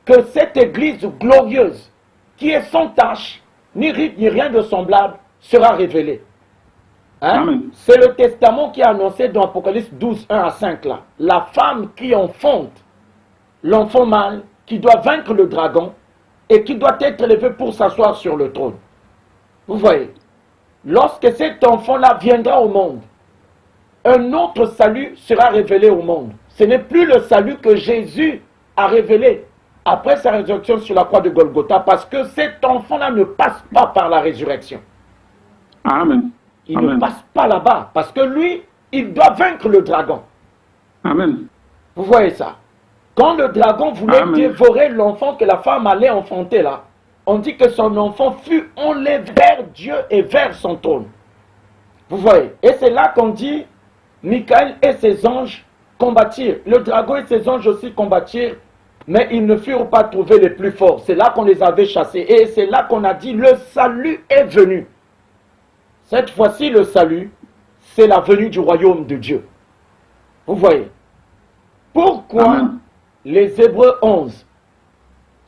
que cette église glorieuse, qui est sans tache, ni rite, ni rien de semblable, sera révélée. Hein? Amen. C'est le testament qui est annoncé dans Apocalypse 12, 1 à 5 là. La femme qui enfante l'enfant mâle, qui doit vaincre le dragon et qui doit être élevé pour s'asseoir sur le trône. Vous voyez, lorsque cet enfant-là viendra au monde, un autre salut sera révélé au monde. Ce n'est plus le salut que Jésus a révélé après sa résurrection sur la croix de Golgotha, parce que cet enfant-là ne passe pas par la résurrection. Amen. Il Amen. ne passe pas là-bas, parce que lui, il doit vaincre le dragon. Amen. Vous voyez ça? Quand le dragon voulait Amen. dévorer l'enfant que la femme allait enfanter là, on dit que son enfant fut enlevé vers Dieu et vers son trône. Vous voyez? Et c'est là qu'on dit, Michael et ses anges combattirent. Le dragon et ses anges aussi combattirent, mais ils ne furent pas trouvés les plus forts. C'est là qu'on les avait chassés. Et c'est là qu'on a dit, le salut est venu. Cette fois-ci, le salut, c'est la venue du royaume de Dieu. Vous voyez? Pourquoi Amen. les Hébreux 11,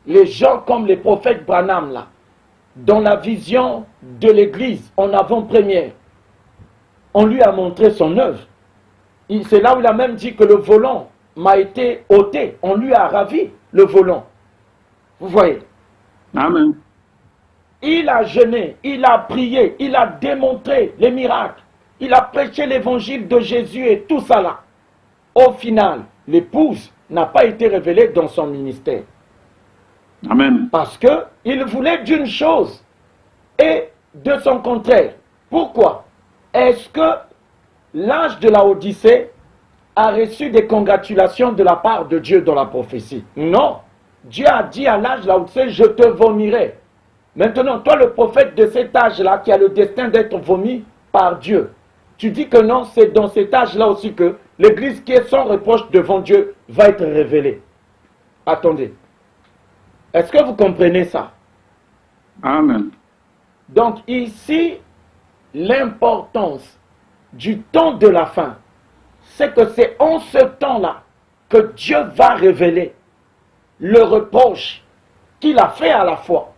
les gens comme les prophètes Branham, là, dans la vision de l'Église en avant-première, on lui a montré son œuvre. C'est là où il a même dit que le volant m'a été ôté. On lui a ravi le volant. Vous voyez? Amen. Il a jeûné, il a prié, il a démontré les miracles. Il a prêché l'évangile de Jésus et tout ça là. Au final, l'épouse n'a pas été révélée dans son ministère. Amen. Parce qu'il voulait d'une chose et de son contraire. Pourquoi? Est-ce que l'âge de la Odyssée a reçu des congratulations de la part de Dieu dans la prophétie? Non. Dieu a dit à l'âge de la Odyssée, je te vomirai. Maintenant, toi le prophète de cet âge-là qui a le destin d'être vomi par Dieu, tu dis que non, c'est dans cet âge-là aussi que l'Église qui est sans reproche devant Dieu va être révélée. Attendez. Est-ce que vous comprenez ça? Amen. Donc ici, l'importance du temps de la fin, c'est que c'est en ce temps-là que Dieu va révéler le reproche qu'il a fait à la foi,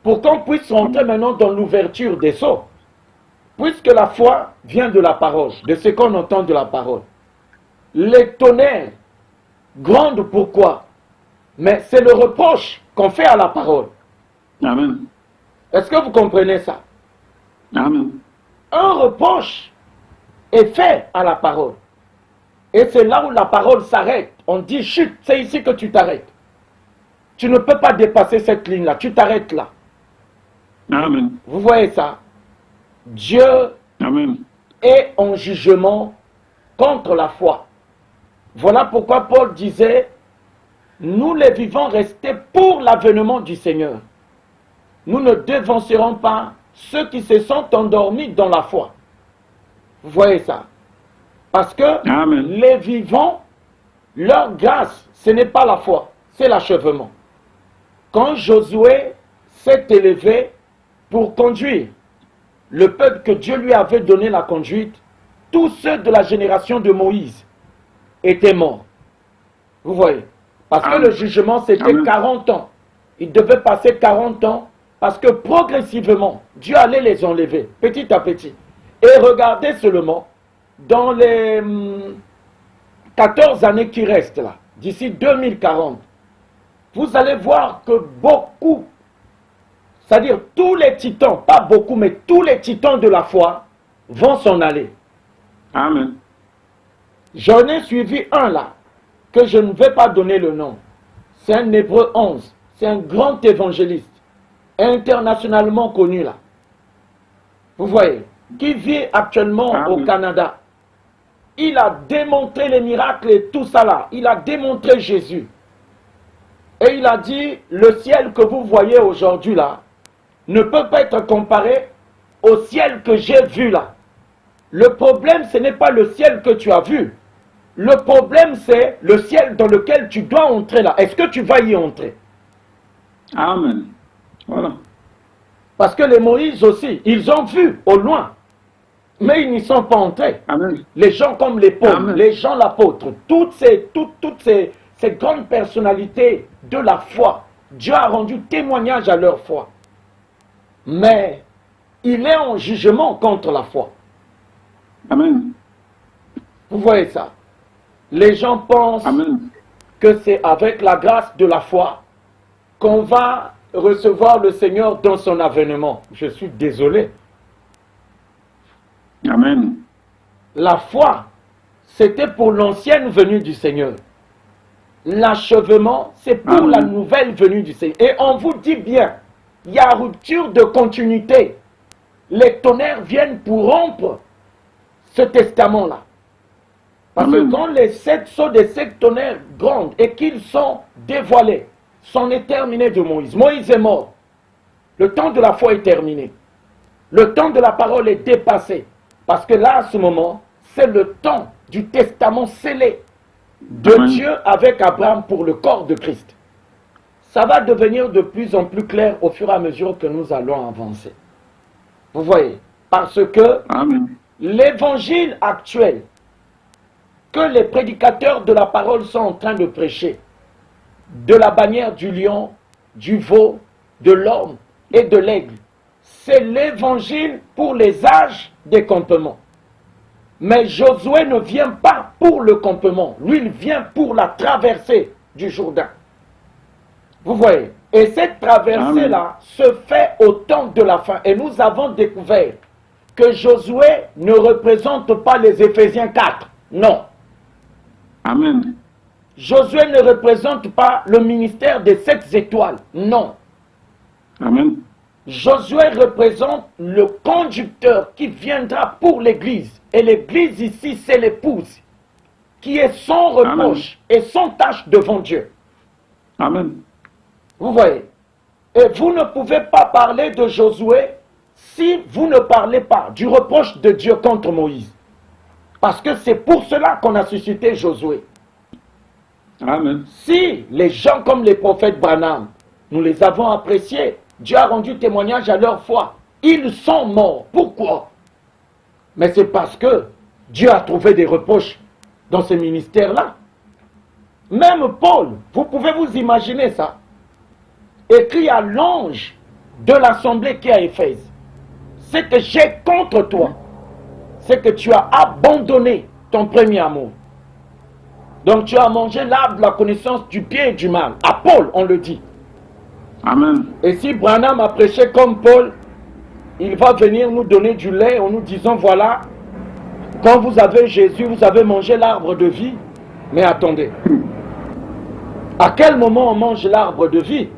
pour qu'on puisse rentrer maintenant dans l'ouverture des sceaux. Puisque la foi vient de la parole, de ce qu'on entend de la parole. Les tonnerres grondent pourquoi? Mais c'est le reproche qu'on fait à la parole. Amen. Est-ce que vous comprenez ça? Amen. Un reproche est fait à la parole. Et c'est là où la parole s'arrête. On dit, chut, c'est ici que tu t'arrêtes. Tu ne peux pas dépasser cette ligne-là, tu t'arrêtes là. Amen. Vous voyez ça? Dieu Amen. est en jugement contre la foi. Voilà pourquoi Paul disait, nous les vivants restés pour l'avènement du Seigneur. Nous ne devancerons pas ceux qui se sont endormis dans la foi. Vous voyez ça? Parce que Amen. les vivants, leur grâce, ce n'est pas la foi, c'est l'achèvement. Quand Josué s'est élevé pour conduire le peuple que Dieu lui avait donné la conduite, tous ceux de la génération de Moïse étaient morts. Vous voyez? Parce que le jugement, c'était 40 ans. Ils devaient passer 40 ans parce que progressivement, Dieu allait les enlever, petit à petit. Et regardez seulement, dans les 14 années qui restent là, d'ici 2040, vous allez voir que beaucoup, c'est-à-dire tous les titans, pas beaucoup, mais tous les titans de la foi vont s'en aller. Amen. J'en ai suivi un là, que je ne vais pas donner le nom. C'est un Hébreu 11, c'est un grand évangéliste, internationalement connu là. Vous voyez, qui vit actuellement au Canada. Il a démontré les miracles et tout ça là. Il a démontré Jésus. Et il a dit, le ciel que vous voyez aujourd'hui là, ne peut pas être comparé au ciel que j'ai vu là. Le problème, ce n'est pas le ciel que tu as vu. Le problème, c'est le ciel dans lequel tu dois entrer là. Est-ce que tu vas y entrer? Amen. Voilà. Parce que les Moïse aussi, ils ont vu au loin, mais ils n'y sont pas entrés. Amen. Les gens comme les pauvres, Amen. les gens l'apôtre, toutes ces grandes personnalités de la foi, Dieu a rendu témoignage à leur foi. Mais il est en jugement contre la foi. Amen. Vous voyez ça? Les gens pensent Amen. que c'est avec la grâce de la foi qu'on va recevoir le Seigneur dans son avènement. Je suis désolé. Amen. La foi, c'était pour l'ancienne venue du Seigneur. L'achèvement, c'est pour Amen. la nouvelle venue du Seigneur. Et on vous dit bien, il y a rupture de continuité. Les tonnerres viennent pour rompre ce testament-là. Parce Amen. que quand les 7 sceaux des 7 tonnerres grondent et qu'ils sont dévoilés, c'en est terminé de Moïse. Moïse est mort. Le temps de la foi est terminé. Le temps de la parole est dépassé. Parce que là, à ce moment, c'est le temps du testament scellé de Amen. Dieu avec Abraham pour le corps de Christ. Ça va devenir de plus en plus clair au fur et à mesure que nous allons avancer. Vous voyez? Parce que Amen. l'évangile actuel que les prédicateurs de la parole sont en train de prêcher, de la bannière du lion, du veau, de l'homme et de l'aigle, c'est l'évangile pour les âges des campements. Mais Josué ne vient pas pour le campement, lui il vient pour la traversée du Jourdain. Vous voyez? Et cette traversée-là se fait au temps de la fin. Et nous avons découvert que Josué ne représente pas les Éphésiens 4. Non. Amen. Josué ne représente pas le ministère des 7 étoiles. Non. Amen. Josué représente le conducteur qui viendra pour l'Église. Et l'Église ici, c'est l'épouse, qui est sans reproche et sans tâche devant Dieu. Amen. Vous voyez? Et vous ne pouvez pas parler de Josué si vous ne parlez pas du reproche de Dieu contre Moïse. Parce que c'est pour cela qu'on a suscité Josué. Amen. Si les gens comme les prophètes Branham, nous les avons appréciés, Dieu a rendu témoignage à leur foi. Ils sont morts. Pourquoi? Mais c'est parce que Dieu a trouvé des reproches dans ce ministère-là. Même Paul, vous pouvez vous imaginer ça, écrit à l'ange de l'assemblée qui est à Éphèse. Ce que j'ai contre toi, c'est que tu as abandonné ton premier amour. Donc tu as mangé l'arbre de la connaissance du bien et du mal. À Paul, on le dit. Amen. Et si Branham a prêché comme Paul, il va venir nous donner du lait en nous disant, voilà, quand vous avez Jésus, vous avez mangé l'arbre de vie. Mais attendez, à quel moment on mange l'arbre de vie?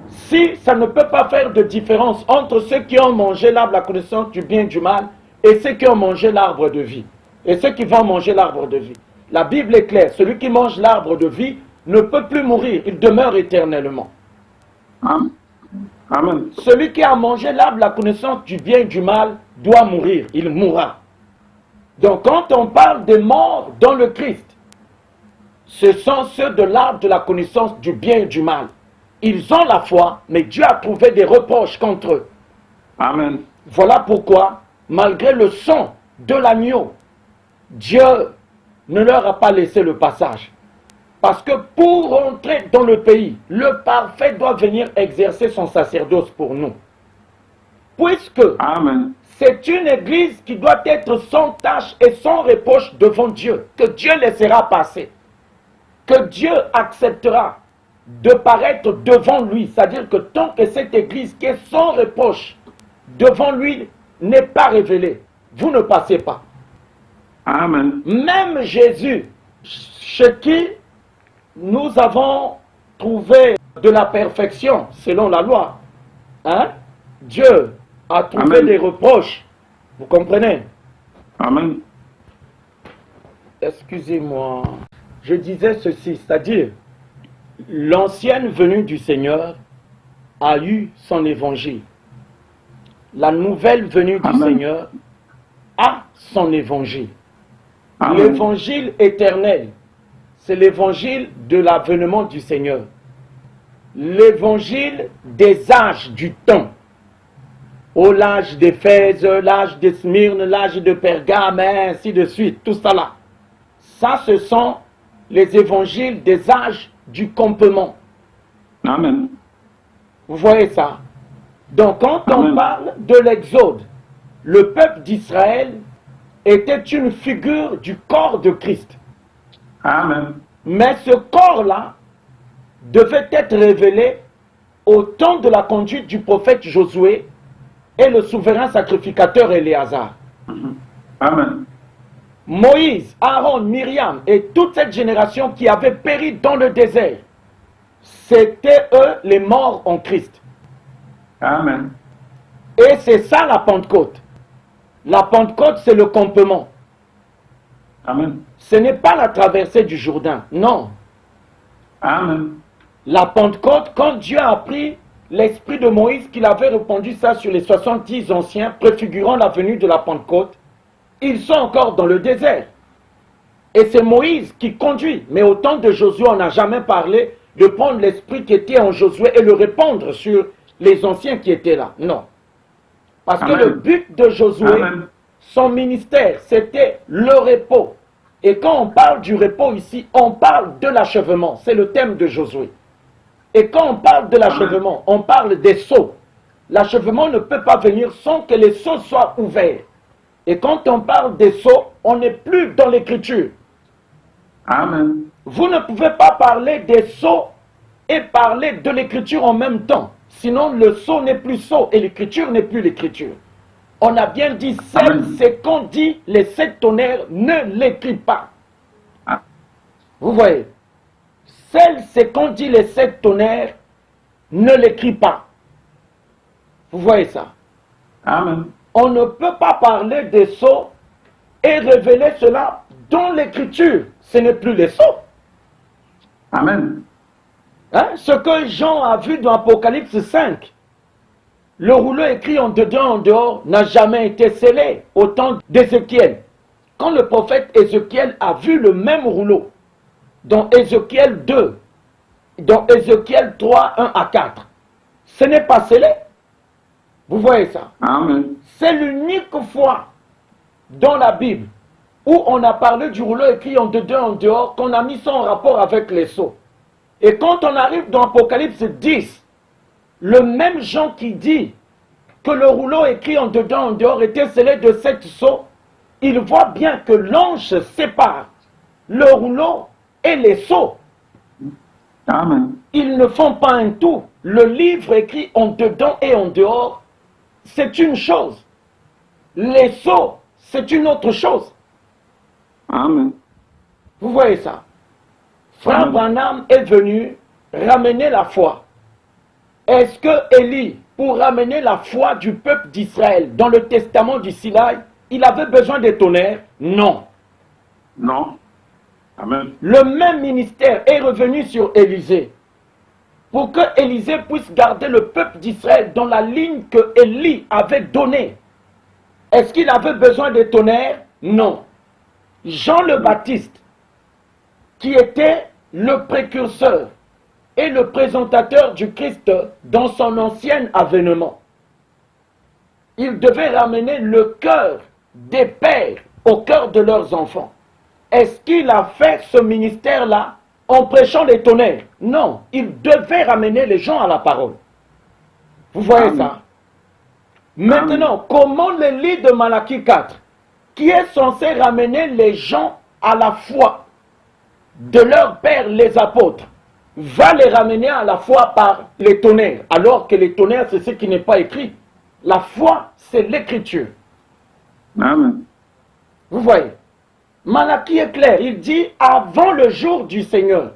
Si ça ne peut pas faire de différence entre ceux qui ont mangé l'arbre de la connaissance du bien et du mal et ceux qui ont mangé l'arbre de vie, et ceux qui vont manger l'arbre de vie. La Bible est claire, celui qui mange l'arbre de vie ne peut plus mourir, il demeure éternellement. Amen. Celui qui a mangé l'arbre de la connaissance du bien et du mal doit mourir, il mourra. Donc quand on parle des morts dans le Christ, ce sont ceux de l'arbre de la connaissance du bien et du mal. Ils ont la foi, mais Dieu a trouvé des reproches contre eux. Amen. Voilà pourquoi, malgré le sang de l'agneau, Dieu ne leur a pas laissé le passage. Parce que pour rentrer dans le pays, le parfait doit venir exercer son sacerdoce pour nous. Puisque Amen. c'est une église qui doit être sans tâche et sans reproche devant Dieu, que Dieu laissera passer, que Dieu acceptera de paraître devant lui. C'est-à-dire que tant que cette église qui est sans reproche devant lui n'est pas révélée, vous ne passez pas. Amen. Même Jésus, chez qui nous avons trouvé de la perfection selon la loi, hein? Dieu a trouvé Amen. des reproches. Vous comprenez? Amen. Excusez-moi. Je disais ceci, c'est-à-dire, l'ancienne venue du Seigneur a eu son évangile. La nouvelle venue du Amen. Seigneur a son évangile. Amen. L'évangile éternel, c'est l'évangile de l'avènement du Seigneur. L'évangile des âges du temps. Oh, l'âge d'Éphèse, l'âge de Smyrne, l'âge de Pergame, ainsi de suite, tout ça là. Ça, ce sont les évangiles des âges du campement. Amen. Vous voyez ça? Donc, quand Amen. on parle de l'Exode, le peuple d'Israël était une figure du corps de Christ. Amen. Mais ce corps-là devait être révélé au temps de la conduite du prophète Josué et le souverain sacrificateur Éléazar. Amen. Moïse, Aaron, Myriam et toute cette génération qui avait péri dans le désert, c'était eux les morts en Christ. Amen. Et c'est ça la Pentecôte. La Pentecôte, c'est le campement. Amen. Ce n'est pas la traversée du Jourdain, non. Amen. La Pentecôte, quand Dieu a pris l'esprit de Moïse, qu'il avait répandu ça sur les 70 anciens, préfigurant la venue de la Pentecôte, ils sont encore dans le désert. Et c'est Moïse qui conduit. Mais au temps de Josué, on n'a jamais parlé de prendre l'esprit qui était en Josué et le répandre sur les anciens qui étaient là. Non. Parce que Amen. le but de Josué, Amen. son ministère, c'était le repos. Et quand on parle du repos ici, on parle de l'achèvement. C'est le thème de Josué. Et quand on parle de l'achèvement, on parle des sceaux. L'achèvement ne peut pas venir sans que les sceaux soient ouverts. Et quand on parle des sceaux, on n'est plus dans l'écriture. Amen. Vous ne pouvez pas parler des sceaux et parler de l'écriture en même temps. Sinon, le sceau n'est plus sceau et l'écriture n'est plus l'écriture. On a bien dit, Amen. c'est qu'on dit les 7 tonnerres, ne l'écrit pas. Vous voyez, c'est qu'on dit les 7 tonnerres, ne l'écrit pas. Vous voyez ça? Amen. On ne peut pas parler des sceaux et révéler cela dans l'écriture. Ce n'est plus les sceaux. Amen. Hein? Ce que Jean a vu dans Apocalypse 5, le rouleau écrit en dedans, en dehors, n'a jamais été scellé au temps d'Ézéchiel. Quand le prophète Ézéchiel a vu le même rouleau, dans Ézéchiel 2, dans Ézéchiel 3, 1 à 4, ce n'est pas scellé. Vous voyez ça? Amen. C'est l'unique fois dans la Bible où on a parlé du rouleau écrit en dedans, en dehors, qu'on a mis ça en rapport avec les sceaux. Et quand on arrive dans Apocalypse 10, le même Jean qui dit que le rouleau écrit en dedans, en dehors était scellé de 7 sceaux, il voit bien que l'ange sépare le rouleau et les sceaux. Amen. Ils ne font pas un tout. Le livre écrit en dedans et en dehors, c'est une chose. Les sceaux, c'est une autre chose. Amen. Vous voyez ça? Frère Amen. Branham est venu ramener la foi. Est-ce que Élie, pour ramener la foi du peuple d'Israël dans le testament du Sinaï, il avait besoin des tonnerres? Non. Non. Amen. Le même ministère est revenu sur Élisée. Pour que Élisée puisse garder le peuple d'Israël dans la ligne que Élie avait donnée. Est-ce qu'il avait besoin des tonnerres? Non. Jean le Baptiste, qui était le précurseur et le présentateur du Christ dans son ancien avènement, il devait ramener le cœur des pères au cœur de leurs enfants. Est-ce qu'il a fait ce ministère-là en prêchant les tonnerres? Non, il devait ramener les gens à la parole. Vous voyez Amen. ça? Maintenant, comment le livre de Malachie 4, qui est censé ramener les gens à la foi de leurs pères les apôtres, va les ramener à la foi par les tonnerres, alors que les tonnerres, c'est ce qui n'est pas écrit. La foi, c'est l'écriture. Amen. Vous voyez? Malachie est clair, il dit, avant le jour du Seigneur,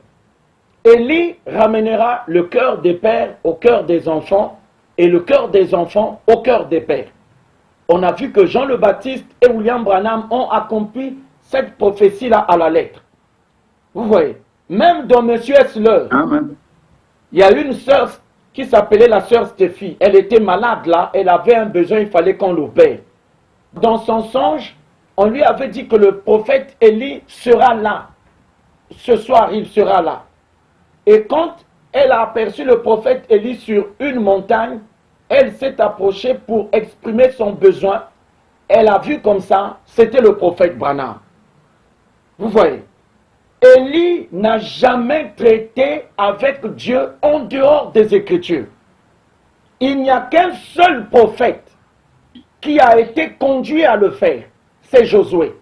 Élie ramènera le cœur des pères au cœur des enfants, et le cœur des enfants au cœur des pères. On a vu que Jean le Baptiste et William Branham ont accompli cette prophétie-là à la lettre. Vous voyez, même dans M. Esler, Amen. il y a une sœur qui s'appelait la sœur Stéphie. Elle était malade là, elle avait un besoin, il fallait qu'on l'opère. Dans son songe, on lui avait dit que le prophète Élie sera là. Ce soir, il sera là. Et quand elle a aperçu le prophète Élie sur une montagne, elle s'est approchée pour exprimer son besoin. Elle a vu comme ça, c'était le prophète Branham. Vous voyez, Élie n'a jamais traité avec Dieu en dehors des Écritures. Il n'y a qu'un seul prophète qui a été conduit à le faire, c'est Josué.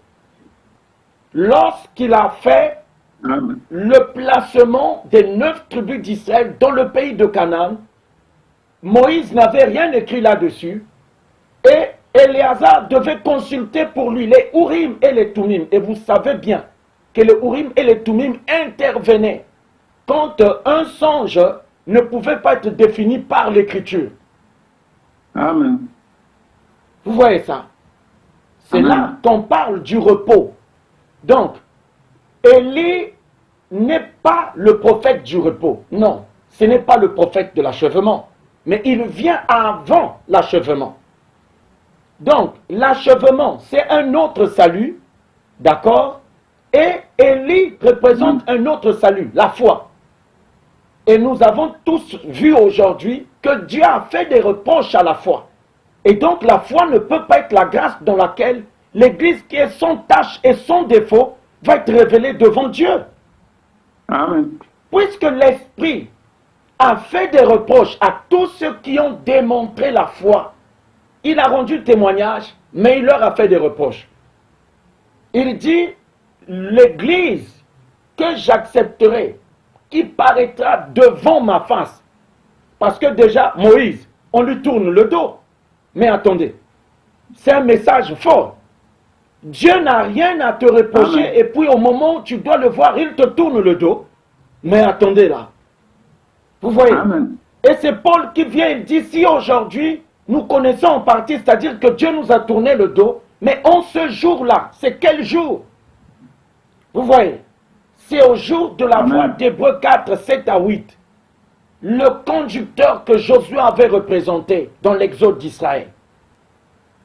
Lorsqu'il a fait Amen. le placement des 9 tribus d'Israël dans le pays de Canaan, Moïse n'avait rien écrit là-dessus et Éléazar devait consulter pour lui les Urim et les Tumim. Et vous savez bien que les Urim et les Tumim intervenaient quand un songe ne pouvait pas être défini par l'écriture. Amen. Vous voyez ça? C'est Amen. là qu'on parle du repos. Donc, Élie n'est pas le prophète du repos. Non, ce n'est pas le prophète de l'achèvement. Mais il vient avant l'achèvement. Donc, l'achèvement, c'est un autre salut, d'accord? Et Élie représente un autre salut, la foi. Et nous avons tous vu aujourd'hui que Dieu a fait des reproches à la foi. Et donc, la foi ne peut pas être la grâce dans laquelle l'Église qui est sans tâche et sans défaut va être révélée devant Dieu. Amen. Puisque l'Esprit a fait des reproches à tous ceux qui ont démontré la foi, il a rendu témoignage, mais il leur a fait des reproches. Il dit, l'Église que j'accepterai, qui paraîtra devant ma face. Parce que déjà, Moïse, on lui tourne le dos. Mais attendez, c'est un message fort. Dieu n'a rien à te reprocher. Amen. Et puis au moment où tu dois le voir, il te tourne le dos. Mais attendez là. Vous voyez? Amen. Et c'est Paul qui vient, il dit, si aujourd'hui, nous connaissons en partie, c'est-à-dire que Dieu nous a tourné le dos, mais en ce jour-là, c'est quel jour? Vous voyez? C'est au jour de la Amen. voix d'Hébreux 4, 7 à 8. Le conducteur que Josué avait représenté dans l'exode d'Israël.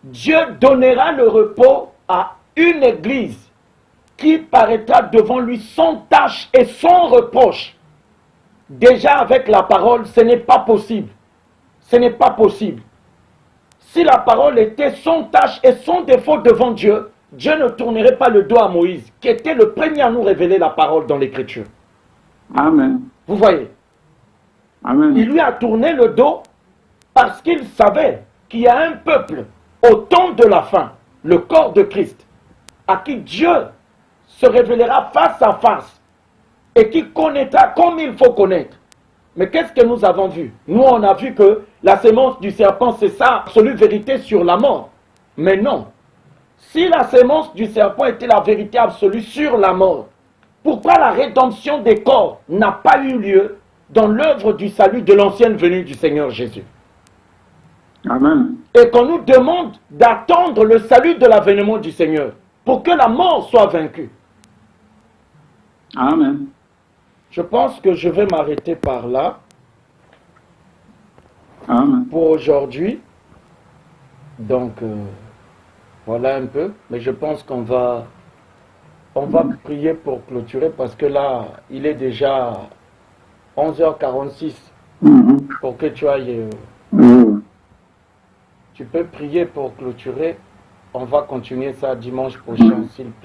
Dieu donnera le repos à une église qui paraîtra devant lui sans tâche et sans reproche. Déjà avec la parole, ce n'est pas possible. Ce n'est pas possible. Si la parole était sans tâche et sans défaut devant Dieu, Dieu ne tournerait pas le dos à Moïse, qui était le premier à nous révéler la parole dans l'Écriture. Amen. Vous voyez? Amen. Il lui a tourné le dos parce qu'il savait qu'il y a un peuple au temps de la fin, le corps de Christ, à qui Dieu se révélera face à face et qui connaîtra comme il faut connaître. Mais qu'est-ce que nous avons vu? Nous, on a vu que la sémence du serpent, c'est ça, absolue vérité sur la mort. Mais non. Si la sémence du serpent était la vérité absolue sur la mort, pourquoi la rédemption des corps n'a pas eu lieu dans l'œuvre du salut de l'ancienne venue du Seigneur Jésus? Amen. Et qu'on nous demande d'attendre le salut de l'avènement du Seigneur pour que la mort soit vaincue. Amen. Je pense que je vais m'arrêter par là Amen. pour aujourd'hui. Donc, voilà un peu. Mais je pense qu'on va prier pour clôturer parce que là, il est déjà 11h46 Mhm. pour que tu ailles... Mhm. Tu peux prier pour clôturer. On va continuer ça dimanche prochain, s'il te plaît.